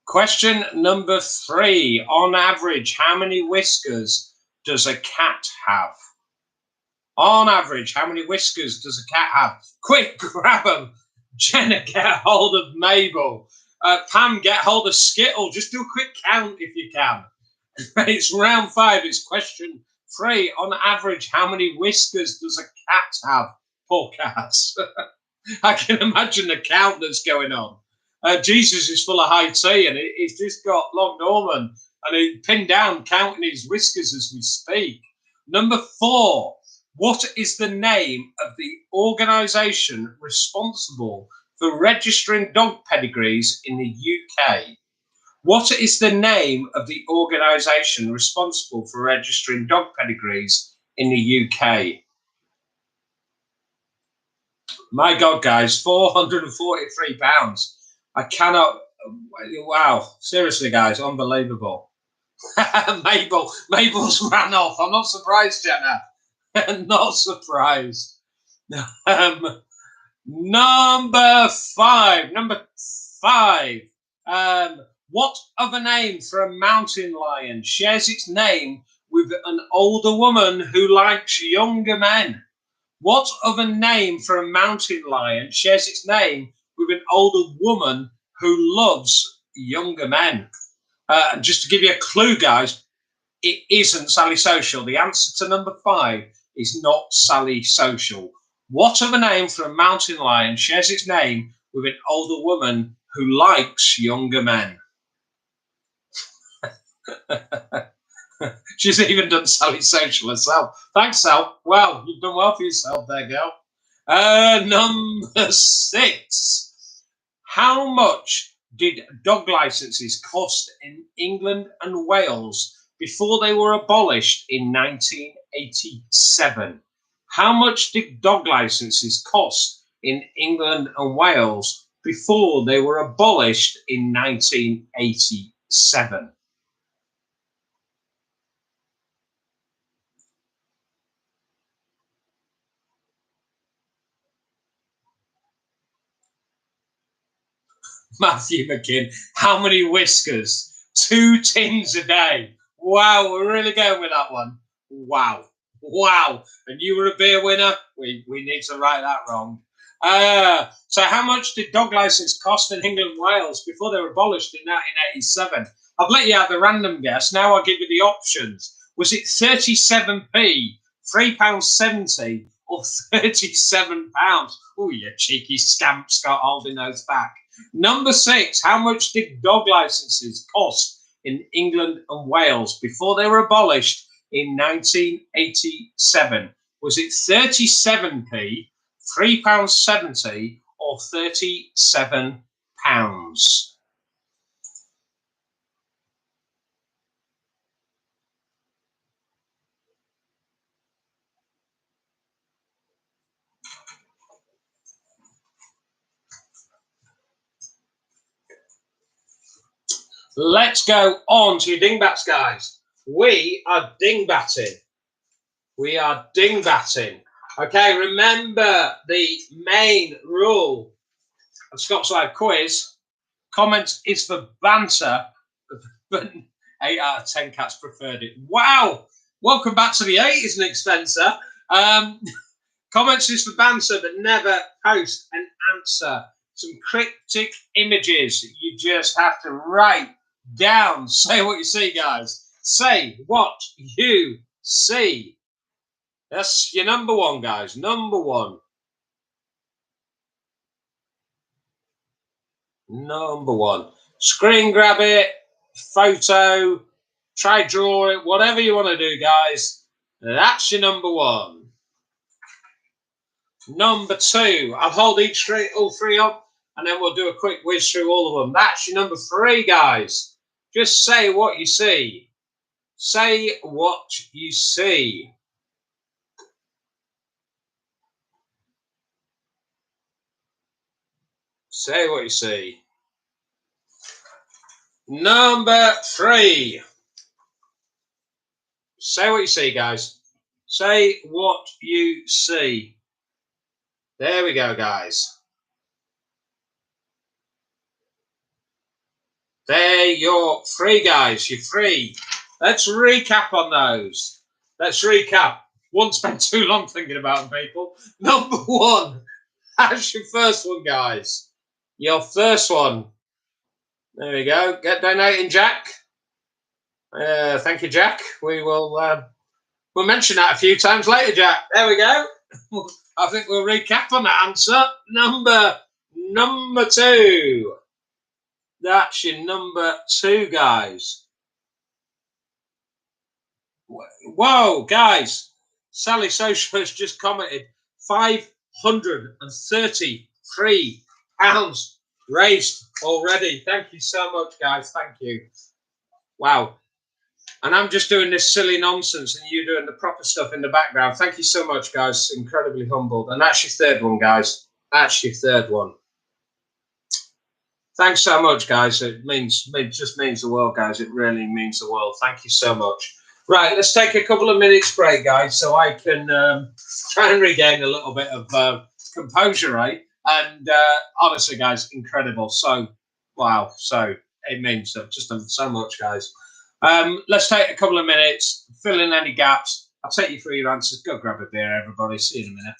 Question number 3. On average, how many whiskers does a cat have? On average, how many whiskers does a cat have? Quick, grab them. Jenna, get hold of Mabel. Pam, get hold of Skittle. Just do a quick count if you can. It's round 5. It's question 3. On average, how many whiskers does a cat have? Poor cats. I can imagine the count that's going on. Jesus is full of high tea, and he's just got Long Norman, and he pinned down counting his whiskers as we speak. Number 4. What is the name of the organisation responsible for registering dog pedigrees in the UK? What is the name of the organisation responsible for registering dog pedigrees in the UK? My God, guys, £443. I cannot. Wow, seriously, guys, unbelievable. Mabel's ran off. I'm not surprised, Jenna. Not surprised. Number 5. What other name for a mountain lion shares its name with an older woman who likes younger men? What other name for a mountain lion shares its name with an older woman who loves younger men? Just to give you a clue, guys, it isn't Sally Social. The answer to number 5 is not Sally Social. What other name for a mountain lion shares its name with an older woman who likes younger men? She's even done Sally Social herself. Thanks, Sal. Well, you've done well for yourself there, girl. Number 6. How much did dog licenses cost in England and Wales before they were abolished in 1987? How much did dog licenses cost in England and Wales before they were abolished in 1987? Matthew McKinn, how many whiskers? 2 tins a day. Wow, we're really going with that one. Wow. Wow. And you were a beer winner? We need to right that wrong. So how much did dog license cost in England and Wales before they were abolished in 1987? I've let you have the random guess. Now I'll give you the options. Was it 37p, £3.70, or £37? Oh, you cheeky scamp, Scott, holding those back. Number 6, how much did dog licenses cost in England and Wales before they were abolished in 1987? Was it 37p, £3.70, or £37? Let's go on to your dingbats, guys. We are dingbatting. We are dingbatting. Okay, remember the main rule of Scott's Live Quiz. Comments is for banter, but 8 out of 10 cats preferred it. Wow! Welcome back to the 80s, Nick Spencer. Comments is for banter, but never post an answer. Some cryptic images you just have to write down. Say what you see, guys. Say what you see. That's your number one, guys. Number one. Number one. Screen grab it, photo, try draw it, whatever you want to do, guys. That's your number one. Number two. I'll hold all three up, and then we'll do a quick whiz through all of them. That's your number three, guys. Just say what you see. Say what you see. Say what you see. Number three. Say what you see, guys. Say what you see. There we go, guys. There, you're free, guys. You're free. Let's recap on those. Let's recap. Won't spend too long thinking about them, people. Number one. That's your first one, guys. Your first one. There we go. Get donating, Jack. Thank you, Jack. We'll mention that a few times later, Jack. There we go. I think we'll recap on that answer. Number two. That's your number two, guys. Whoa, guys. Sally Social has just commented £533 raised already. Thank you so much, guys. Thank you. Wow. And I'm just doing this silly nonsense and you doing the proper stuff in the background. Thank you so much, guys. Incredibly humbled. And that's your third one, guys. That's your third one. Thanks so much, guys. It just means the world, guys. It really means the world. Thank you so much. Right, let's take a couple of minutes break, guys, so I can try and regain a little bit of composure, right? And honestly, guys, incredible. So, wow. So it means just so much, guys. Let's take a couple of minutes, fill in any gaps. I'll take you through your answers. Go grab a beer, everybody. See you in a minute.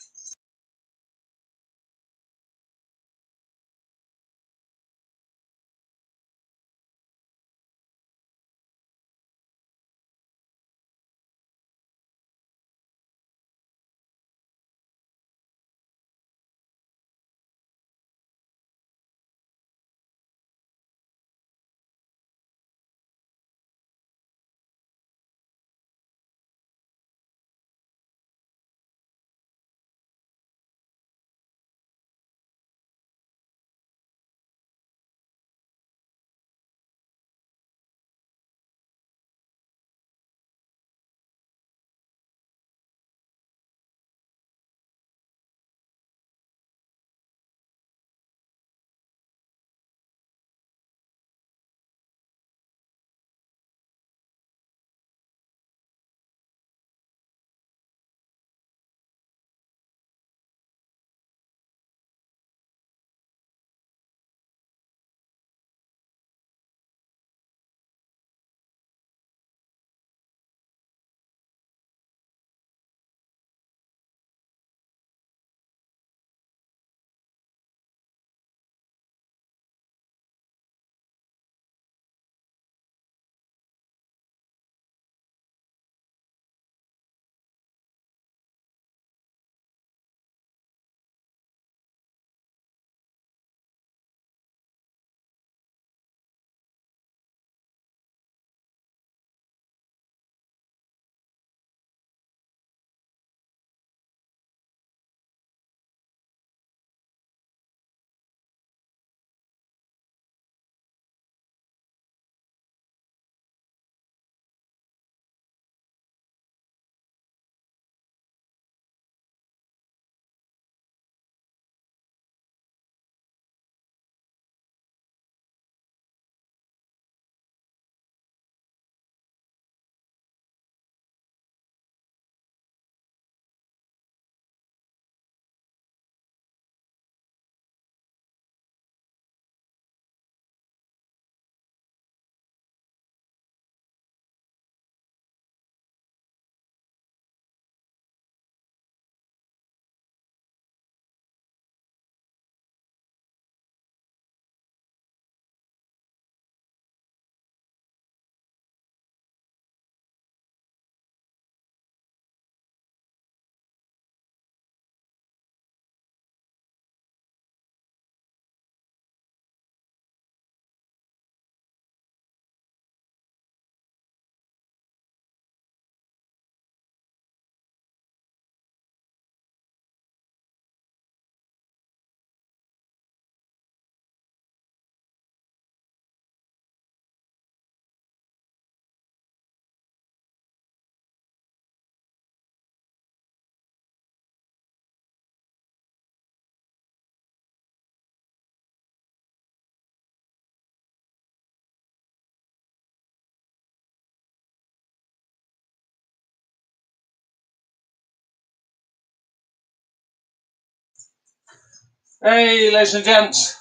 Hey, ladies and gents,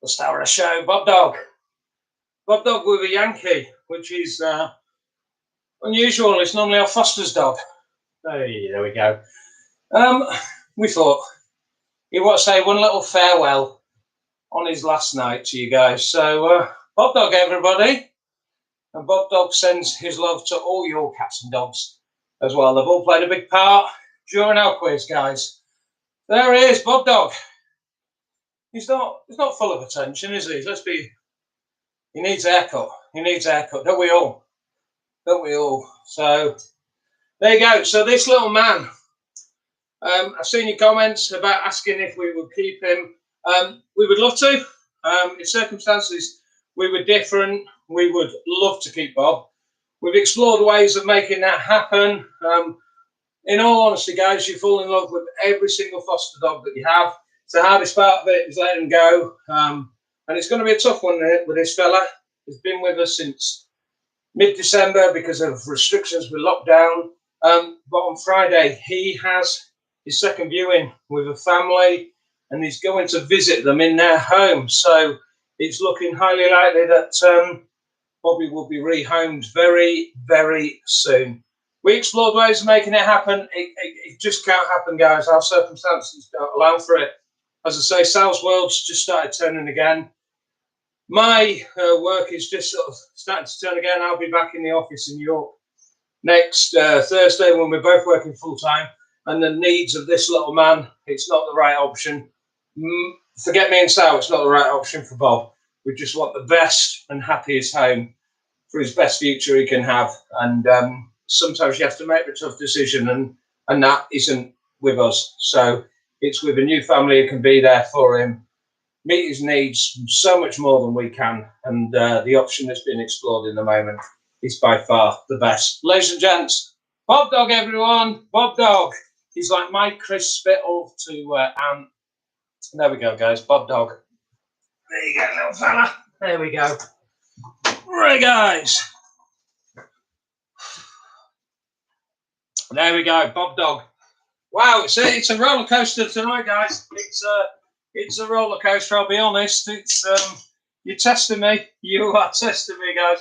the star of the show, Bob Dog. Bob Dog with a Yankee, which is unusual. It's normally our Foster's dog. Hey, there we go. We thought he want to say one little farewell on his last night to you guys. So, Bob Dog, everybody. And Bob Dog sends his love to all your cats and dogs as well. They've all played a big part during our quiz, guys. There he is, Bob Dog. He's not full of attention, is he? He needs a haircut. He needs a haircut. Don't we all? Don't we all? So there you go. So this little man, I've seen your comments about asking if we would keep him. We would love to. If circumstances we were different, we would love to keep Bob. We've explored ways of making that happen. In all honesty, guys, you fall in love with every single foster dog that you have. The hardest part of it is letting him go. And it's going to be a tough one with this fella. He's been with us since mid-December because of restrictions with lockdown. But on Friday, he has his second viewing with a family, and he's going to visit them in their home. So it's looking highly likely that Bobby will be rehomed very, very soon. We explored ways of making it happen. It just can't happen, guys. Our circumstances don't allow for it. As I say, Sal's world's just started turning again. My work is just sort of starting to turn again. I'll be back in the office in York next Thursday when we're both working full time. And the needs of this little man, it's not the right option. Forget me and Sal, it's not the right option for Bob. We just want the best and happiest home for his best future he can have. And sometimes you have to make a tough decision, and that isn't with us. So it's with a new family who can be there for him, meet his needs so much more than we can. And the option that's been explored in the moment is by far the best. Ladies and gents, Bob Dog, everyone. Bob Dog. He's like my Chris Spittle to Ant. There we go, guys. Bob Dog. There you go, little fella. There we go. Right, guys. There we go, Bob Dog. Wow, it's a roller coaster tonight, guys. It's a roller coaster. I'll be honest. It's you're testing me. You are testing me, guys.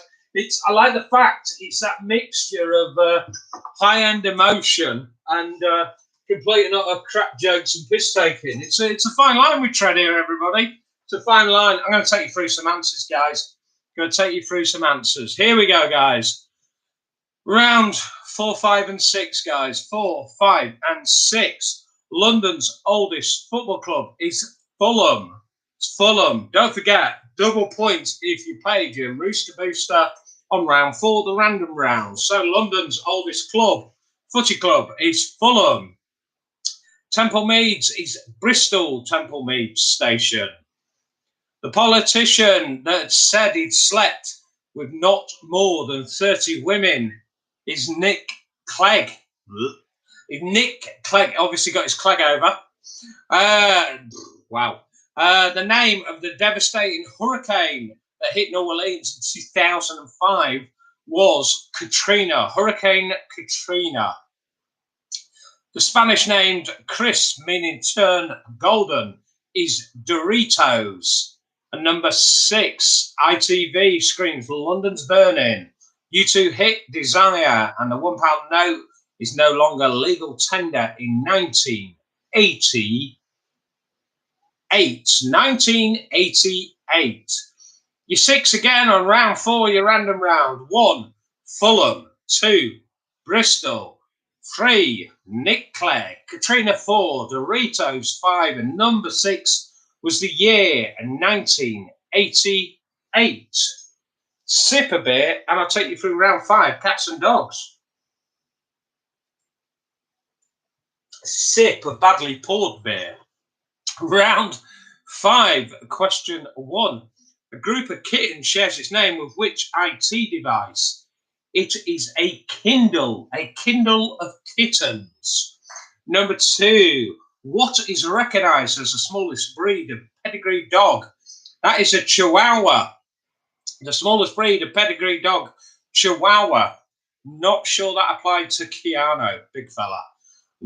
I like the fact it's that mixture of high-end emotion and complete and utter crap jokes and piss taking. It's a fine line we tread here, everybody. It's a fine line. I'm going to take you through some answers, guys. I'm going to take you through some answers. Here we go, guys. Round 4, 5, and 6, guys. 4, 5, and 6. London's oldest football club is Fulham. It's Fulham. Don't forget, double points if you paid your Rooster Booster on round 4, the random round. So London's oldest club, footy club, is Fulham. Temple Meads is Bristol Temple Meads Station. The politician that said he'd slept with not more than 30 women is Nick Clegg. Nick Clegg obviously got his Clegg over. Wow. The name of the devastating hurricane that hit New Orleans in 2005 was Katrina. Hurricane Katrina. The Spanish named Chris, meaning turn golden, is Doritos. And number 6, ITV screams London's burning. U2 hit Desire, and the £1 note is no longer legal tender in 1988. 1988. Your 6 again on round 4, your random round. 1, Fulham. 2, Bristol. 3, Nick Clegg. Katrina 4, Doritos 5, and number 6 was the year 1988. Sip a beer, and I'll take you through round 5, cats and dogs. Sip a badly poured beer. Round 5, question 1. A group of kittens shares its name with which IT device? It is a Kindle of kittens. Number 2, what is recognised as the smallest breed of pedigree dog? That is a Chihuahua. The smallest breed of pedigree dog, Chihuahua. Not sure that applied to Keanu, big fella.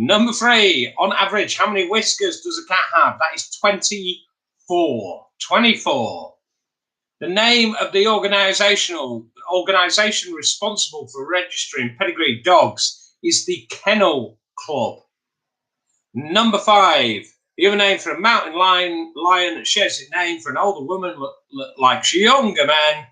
Number 3, on average, how many whiskers does a cat have? That is 24. 24. The name of the organisation responsible for registering pedigree dogs is the Kennel Club. Number 5, the other name for a mountain lion that shares its name for an older woman likes younger men.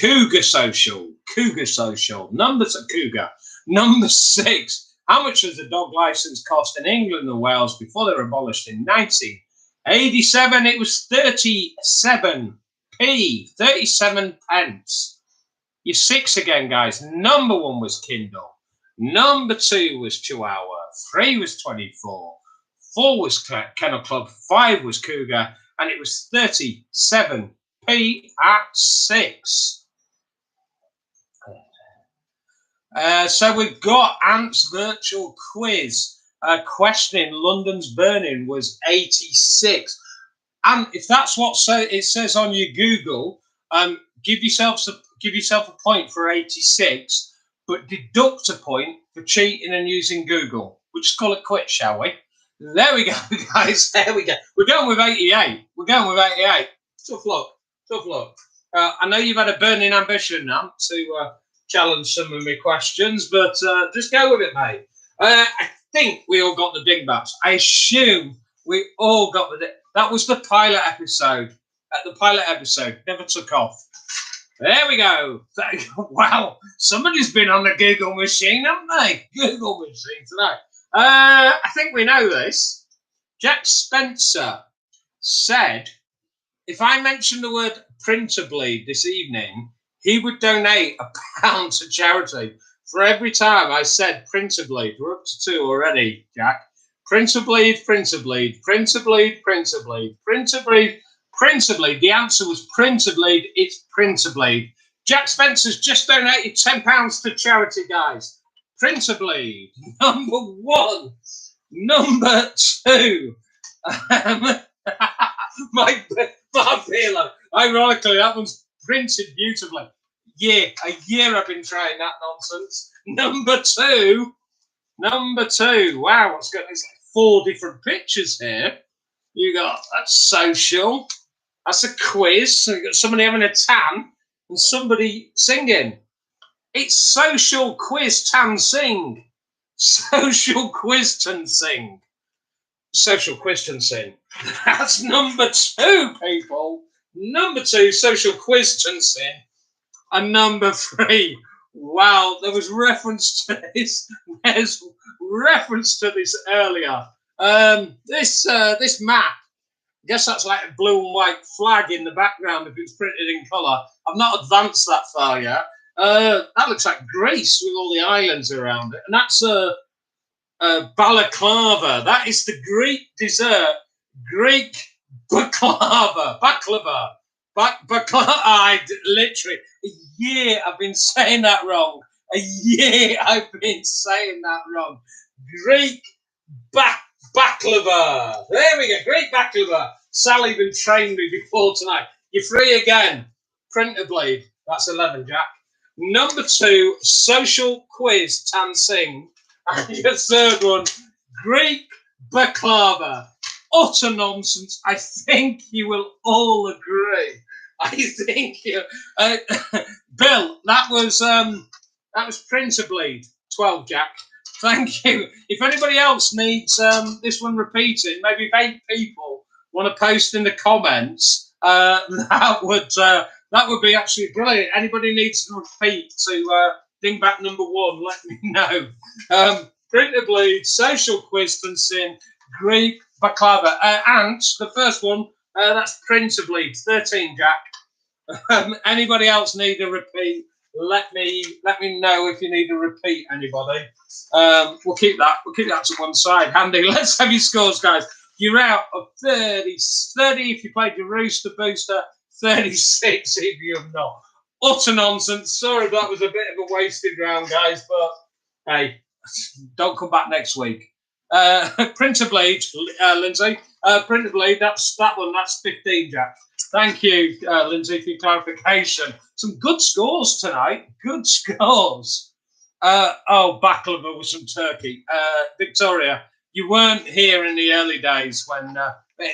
Cougar social. Cougar social. Cougar. Number 6, how much does a dog license cost in England and Wales before they were abolished in 1987? It was 37p. 37 pence. You're 6 again, guys. Number 1 was Kindle. Number 2 was Chihuahua. 3 was 24. 4 was Kennel Club. 5 was Cougar. And it was 37p at 6. So we've got Ant's virtual quiz. Questioning London's burning was 86. And if that's what it says on your Google, give yourself a point for 86, but deduct a point for cheating and using Google. We'll just call it quits, shall we? There we go, guys. There we go. We're going with 88. We're going with 88. Tough luck. Tough luck. I know you've had a burning ambition now to challenge some of my questions, but just go with it, mate. I think we all got the dingbats. I assume we all got that was the pilot episode. The pilot episode never took off. There we go. Wow, somebody's been on the Google machine, haven't they? Google machine tonight. I think we know this. Jack Spencer said, if I mention the word printer bleed this evening, he would donate £1 to charity for every time I said printer bleed. We're up to 2 already, Jack. Printer bleed, printer bleed, printer bleed, printer bleed, printer bleed, printer bleed. The answer was printer bleed. It's printer bleed. Jack Spencer's just donated £10 to charity, guys. Printer bleed. Number 1. Number 2. My pillow. Ironically, that one's printed beautifully. A year I've been trying that nonsense. Number 2. Wow, what's got this? 4 different pictures here. You got that's social. That's a quiz. So you got somebody having a tan and somebody singing. It's social quiz tan sing. Social quiz tan sing. Social quiz tan sing. That's number 2, people. Number 2, social quiz tan sing. And number 3. Wow, there was reference to this. There's reference to this earlier. This map, I guess that's like a blue and white flag in the background if it's printed in colour. I've not advanced that far yet. That looks like Greece with all the islands around it. And that's balaclava. That is the Greek dessert. Greek baklava. I literally a year I've been saying that wrong. Greek baklava. There we go. Greek baklava. Sally even trained me before tonight. You're 3 again. Printer bleed. That's 11, Jack. Number 2, social quiz tan sing. And your 3rd one, Greek baklava. Utter nonsense. I think you will all agree. I think you, Bill. That was printer bleed. 12, Jack. Thank you. If anybody else needs this one repeating, maybe if 8 people want to post in the comments, that would be actually brilliant. Anybody needs to repeat to dingbat number 1, let me know. Printer bleed, social quiz and sin, Greek baklava. And the first one, that's printer bleed, 13, Jack. Anybody else need a repeat? Let me know if you need a repeat, anybody. We'll keep that to one side. Handy. Let's have your scores, guys. You're out of 30 if you played your Rooster booster, 36 if you have not. Utter nonsense. Sorry if that was a bit of a wasted round, guys, but hey, don't come back next week. Printer blade, Lindsay. Printer blade, that's 15, Jack. Thank you, Lindsay, for your clarification. Some good scores tonight. Good scores. Oh, baklava with some turkey. Victoria, you weren't here in the early days when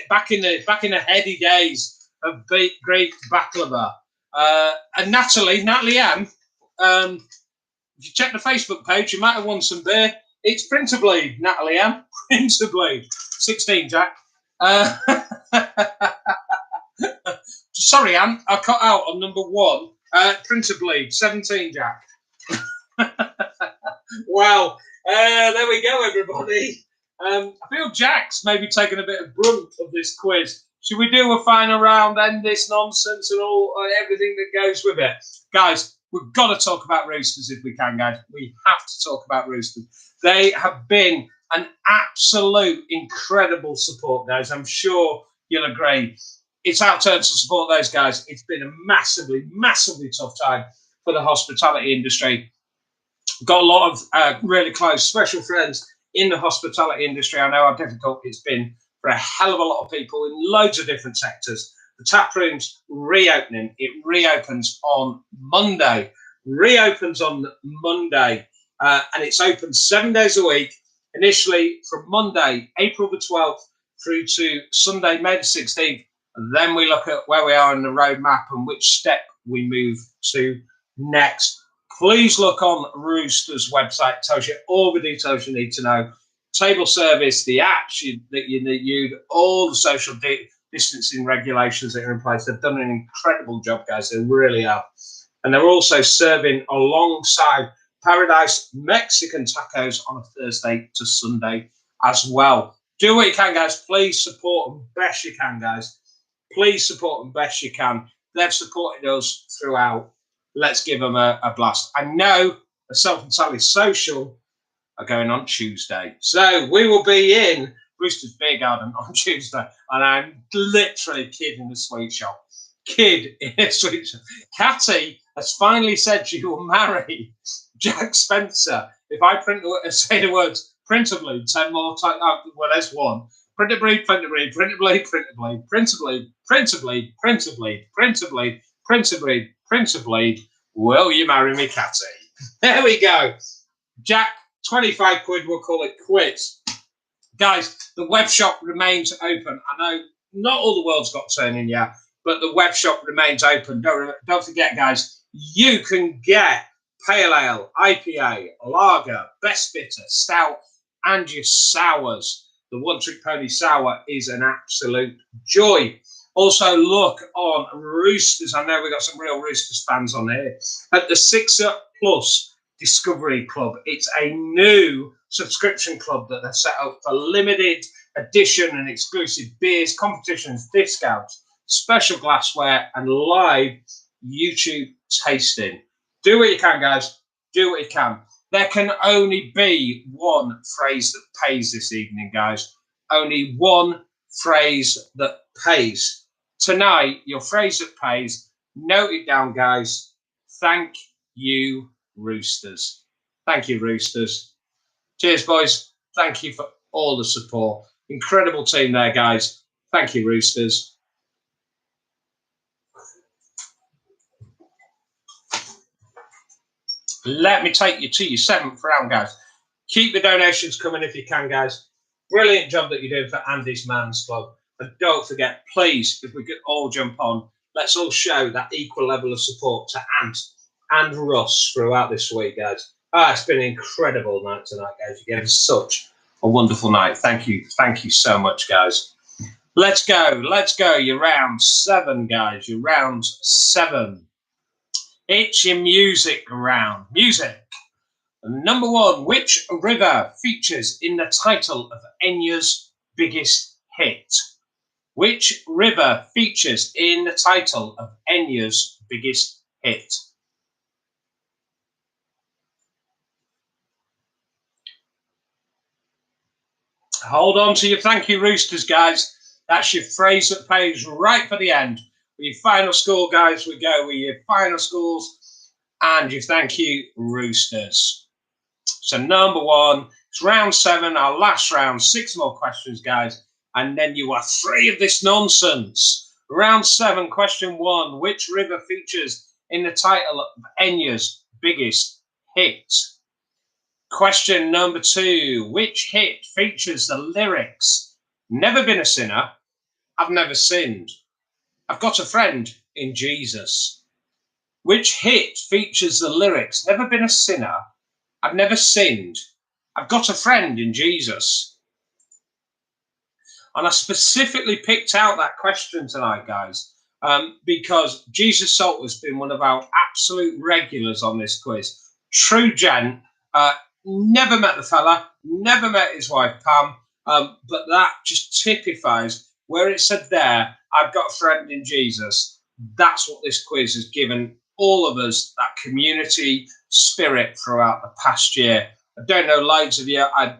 back in the heady days of great baklava. And Natalie M. If you check the Facebook page, you might have won some beer. It's Printer Bleed, Natalie M. Printer Bleed, 16, Jack. Sorry, Anne, I cut out on number 1. Printer Bleed, 17, Jack. Wow. There we go, everybody. I feel Jack's maybe taking a bit of brunt of this quiz. Should we do a final round, end this nonsense and all everything that goes with it? Guys, we've got to talk about Roosters if we can, guys. We have to talk about Roosters. They have been an absolute incredible support, guys. I'm sure you'll agree. It's our turn to support those guys. It's been a massively, massively tough time for the hospitality industry. Got a lot of really close, special friends in the hospitality industry. I know how difficult it's been for a hell of a lot of people in loads of different sectors. The tap room's reopening. It reopens on Monday. And it's open 7 days a week, initially from Monday, April the 12th, through to Sunday, May the 16th. And then we look at where we are in the roadmap and which step we move to next. Please look on Rooster's website. It tells you all the details you need to know. Table service, the apps that you need, all the social distancing regulations that are in place. They've done an incredible job, guys. They really have. And they're also serving alongside Paradise Mexican tacos on a Thursday to Sunday as well. Do what you can, guys. Please support them best you can, guys. Please support them best you can. They've supported us throughout. Let's give them a blast. I know the Self and Sally Social are going on Tuesday. So we will be in Rooster's Beer Garden on Tuesday. And I'm literally kidding the sweet shop. Kid in a sweet shop. Catty has finally said she will marry Jack Spencer. If I say the words Printer Bleed 10 more times, well, there's one. Printer Bleed, Printer Bleed, Printer Bleed, Printer Bleed, Printer Bleed, Printer Bleed, Printer Bleed, Printer Bleed, Printer Bleed, Printer Bleed. Will you marry me, Catty? There we go. Jack, 25 quid, we'll call it quits. Guys, the web shop remains open. I know not all the world's got turning yet, but the web shop remains open. Don't forget, guys, you can get pale ale, IPA, lager, best bitter, stout, and your sours. The One Trick Pony Sour is an absolute joy. Also, look on Roosters. I know we've got some real Roosters fans on here. At the Sixer Plus Discovery Club. It's a new subscription club that they've set up for limited edition and exclusive beers, competitions, discounts, special glassware, and live YouTube tasting. Do what you can, guys. Do what you can. There can only be one phrase that pays this evening, guys. Only one phrase that pays. Tonight, your phrase that pays, note it down, guys. Thank you, Roosters. Thank you, Roosters. Cheers, boys. Thank you for all the support. Incredible team there, guys. Thank you, Roosters. Let me take you to your 7th round, guys. Keep the donations coming if you can, guys. Brilliant job that you're doing for Andy's Man's Club. And don't forget, please, if we could all jump on, let's all show that equal level of support to Ant and Russ throughout this week, guys. It's been an incredible night tonight, guys. You gave us such a wonderful night. Thank you. Thank you so much, guys. Let's go. Let's go. You're round 7, guys. You're round 7. It's your music round. Music. Number 1, which river features in the title of Enya's biggest hit? Which river features in the title of Enya's biggest hit? Hold on to your thank you, Roosters, guys. That's your phrase that pays right for the end. With your final score, guys, we go with your final scores and your thank you, Roosters. So number 1, it's round 7, our last round. 6 more questions, guys, and then you are free of this nonsense. Round 7, question 1. Which river features in the title of Enya's biggest hit? Question number 2. Which hit features the lyrics, "Never been a sinner, I've never sinned, I've got a friend in Jesus"? Which hit features the lyrics, "Never been a sinner, I've never sinned, I've got a friend in Jesus"? And I specifically picked out that question tonight, guys, because Jesus Salt has been one of our absolute regulars on this quiz. True gent, never met the fella, never met his wife, Pam, but that just typifies where it said there, "I've got a friend in Jesus." That's what this quiz has given all of us, that community spirit throughout the past year. I don't know, loads of you, I'd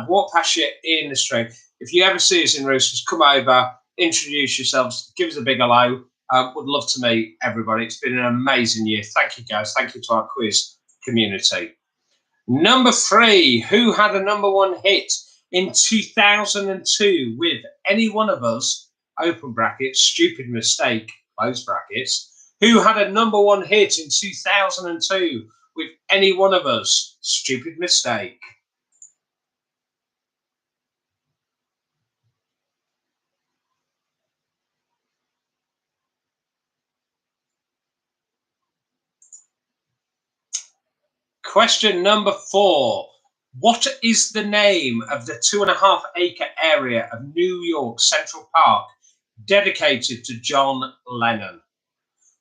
walk past you in the street. If you ever see us in Roosters, come over, introduce yourselves, give us a big hello. Would love to meet everybody. It's been an amazing year. Thank you, guys. Thank you to our quiz community. Number 3, who had a #1 hit in 2002 with Any One of Us, open brackets, Stupid Mistake, close brackets? Who had a #1 hit in 2002 with Any One of Us, Stupid Mistake? Question number 4. What is the name of the 2.5-acre area of New York Central Park dedicated to John Lennon?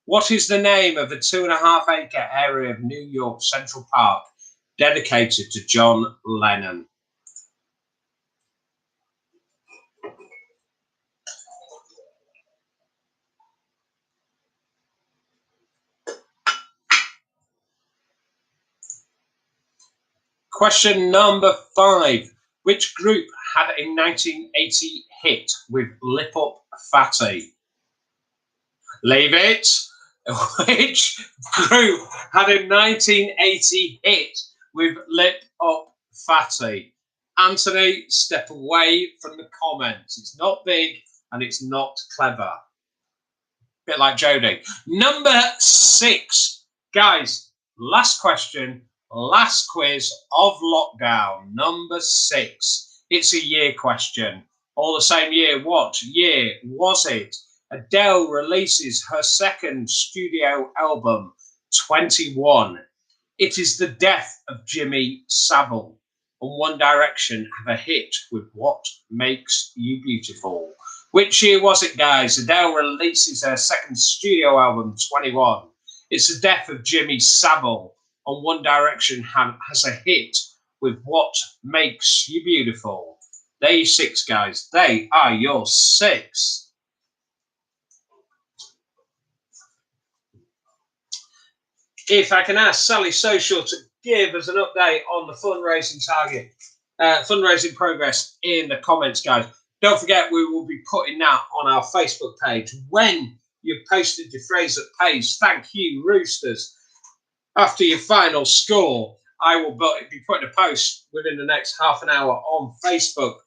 What is the name of the 2.5-acre area of New York Central Park dedicated to John Lennon? Question number 5. Which group had a 1980 hit with Lip Up Fatty? Leave it. Which group had a 1980 hit with Lip Up Fatty? Anthony, step away from the comments. It's not big and it's not clever. Bit like Jodie. Number 6. Guys, last question, last quiz of lockdown. Number 6. It's a year question. All the same year. What year was it? Adele releases her second studio album, 21. It is the death of Jimmy Savile. And One Direction have a hit with What Makes You Beautiful. Which year was it, guys? Adele releases her second studio album, 21. It's the death of Jimmy Savile. And One Direction has a hit with What Makes You Beautiful. They're your 6, guys. They are your 6. If I can ask Sally Social to give us an update on the fundraising target, fundraising progress in the comments, guys. Don't forget, we will be putting that on our Facebook page when you've posted your phrase at page. Thank you, Roosters. After your final score, I will be putting a post within the next half an hour on Facebook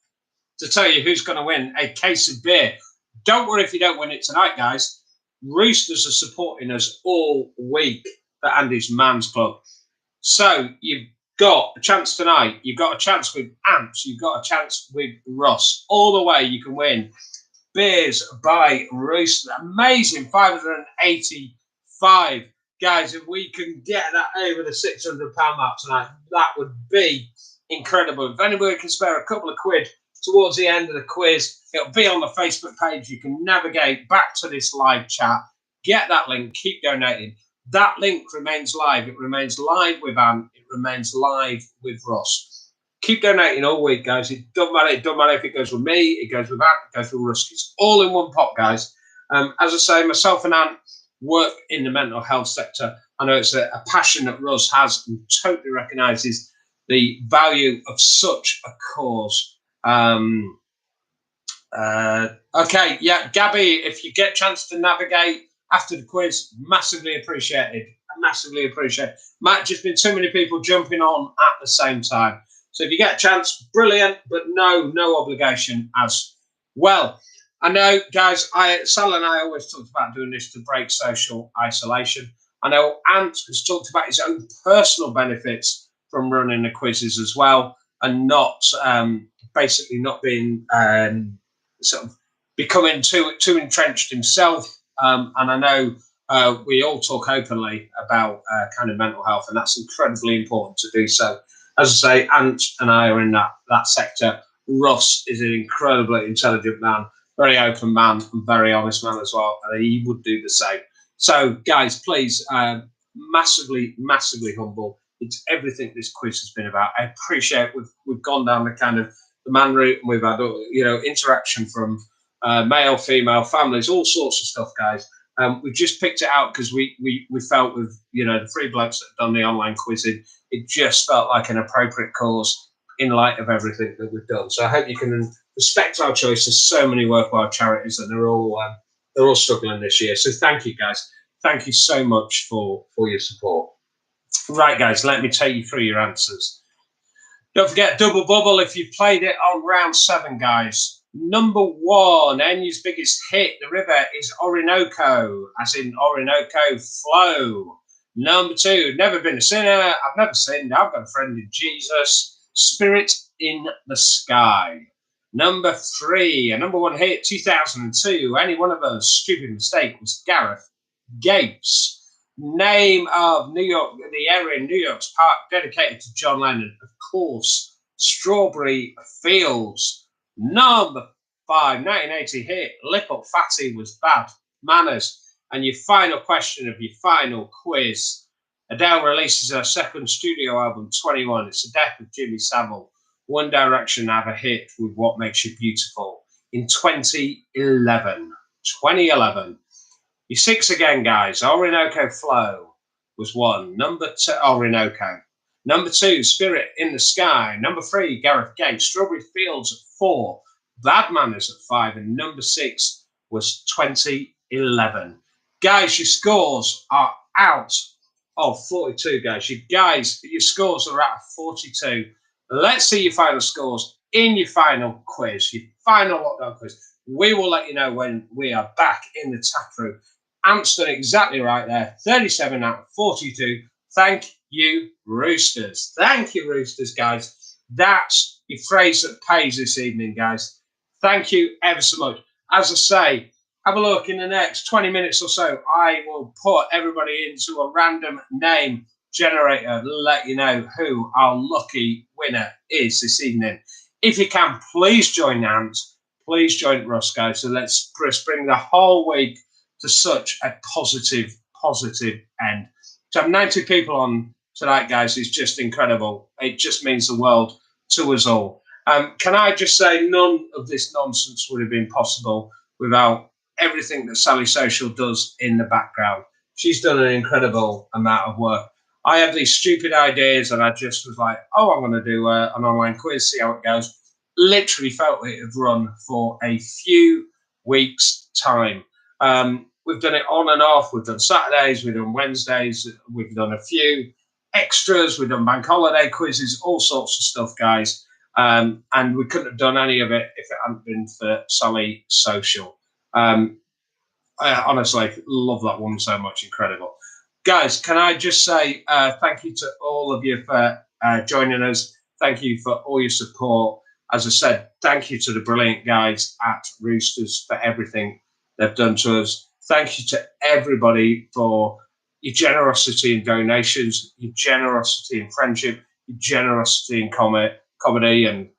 to tell you who's going to win a case of beer. Don't worry if you don't win it tonight, guys. Roosters are supporting us all week for Andy's Man's Club. So you've got a chance tonight. You've got a chance with Ants. You've got a chance with Ross. All the way you can win beers by Rooster. Amazing, 585. Guys, if we can get that over the £600 mark tonight, that would be incredible. If anybody can spare a couple of quid towards the end of the quiz, it'll be on the Facebook page. You can navigate back to this live chat, get that link, keep donating. That link remains live. It remains live with Ant. It remains live with Ross. Keep donating all week, guys. It doesn't matter. It doesn't matter if it goes with me, it goes with Ant, it goes with Russ. It's all in one pot, guys. As I say, myself and Ant work in the mental health sector. I know it's a passion that Russ has and totally recognises the value of such a cause. Okay, yeah, Gabby, if you get a chance to navigate after the quiz, massively appreciated. Massively appreciated. Might just been too many people jumping on at the same time. So if you get a chance, brilliant, but no obligation as well. I know, guys, Sal and I always talked about doing this to break social isolation. I know Ant has talked about his own personal benefits from running the quizzes as well, and not basically not being sort of becoming too entrenched himself. And I know we all talk openly about kind of mental health, and that's incredibly important to do so. As I say, Ant and I are in that sector. Russ is an incredibly intelligent man, very open man, and very honest man as well, and he would do the same. So, guys, please, massively humble. It's everything this quiz has been about. I appreciate we've gone down the kind of the man route, and we've had interaction from male, female, families, all sorts of stuff, guys. We've just picked it out because we felt with the three blokes that have done the online quizzing, it just felt like an appropriate cause in light of everything that we've done. So I hope you can respect our choice. There's so many worthwhile charities, and they're all struggling this year. So thank you, guys. Thank you so much for your support. Right, guys, let me take you through your answers. Don't forget Double Bubble if you've played it on round 7, guys. Number 1, Enyu's biggest hit, The River, is Orinoco, as in Orinoco Flow. Number 2, Never Been a Sinner, I've Never Sinned, I've Got a Friend in Jesus, Spirit in the Sky. Number 3, a number 1 hit, 2002, Any One of Us, Stupid Mistake, was Gareth Gates. Name of New York, the area in New York's park dedicated to John Lennon, of course, Strawberry Fields. Number 5, 1980 hit, Lip Up Fatty, was Bad Manners. And your final question of your final quiz. Adele releases her second studio album, 21. It's the death of Jimmy Savile. One Direction have a hit with What Makes You Beautiful in 2011. 2011. Your 6 again, guys. Orinoco Flow was 1. Number 2, Orinoco. Number 2, Spirit in the Sky. Number 3, Gareth Gates. Strawberry Fields at 4. Bad Manners at 5. And number 6 was 2011. Guys, your scores are out of 42, guys. Your scores are out of 42. Let's see your final scores in your final quiz, your final lockdown quiz. We will let you know when we are back in the tap room. Ant's done exactly right there. 37 out of 42. Thank you, Roosters. Thank you, Roosters, guys. That's your phrase that pays this evening, guys. Thank you ever so much. As I say, have a look in the next 20 minutes or so. I will put everybody into a random name generator to let you know who our lucky winner is this evening. If you can, please join Ant. Please join Russ, guys. So let's bring the whole week to such a positive end. To have 90 people on tonight, guys, is just incredible. It just means the world to us all. Can I just say none of this nonsense would have been possible without everything that Sally Social does in the background. She's done an incredible amount of work. I have these stupid ideas and I just was like, oh, I'm going to do an online quiz, see how it goes. Literally felt it had run for a few weeks' time. We've done it on and off. We've done Saturdays, we've done Wednesdays, we've done a few extras, we've done bank holiday quizzes, all sorts of stuff, guys. And we couldn't have done any of it if it hadn't been for Sally Social. I honestly love that woman so much. Incredible. Guys, can I just say thank you to all of you for joining us. Thank you for all your support. As I said, thank you to the brilliant guys at Roosters for everything they've done to us. Thank you to everybody for your generosity in donations, your generosity in friendship, your generosity in comedy and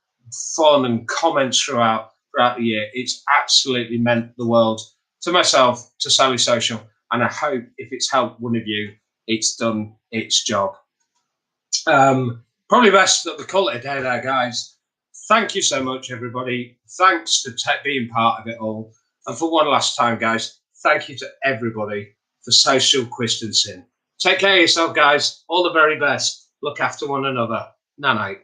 fun and comments throughout the year. It's absolutely meant the world to myself, to Sally Social, and I hope if it's helped one of you, it's done its job. Probably best that we call it a day there, guys. Thank you so much, everybody. Thanks for being part of it all. And for one last time, guys, thank you to everybody for social distancing. Take care of yourself, guys. All the very best. Look after one another. Night night.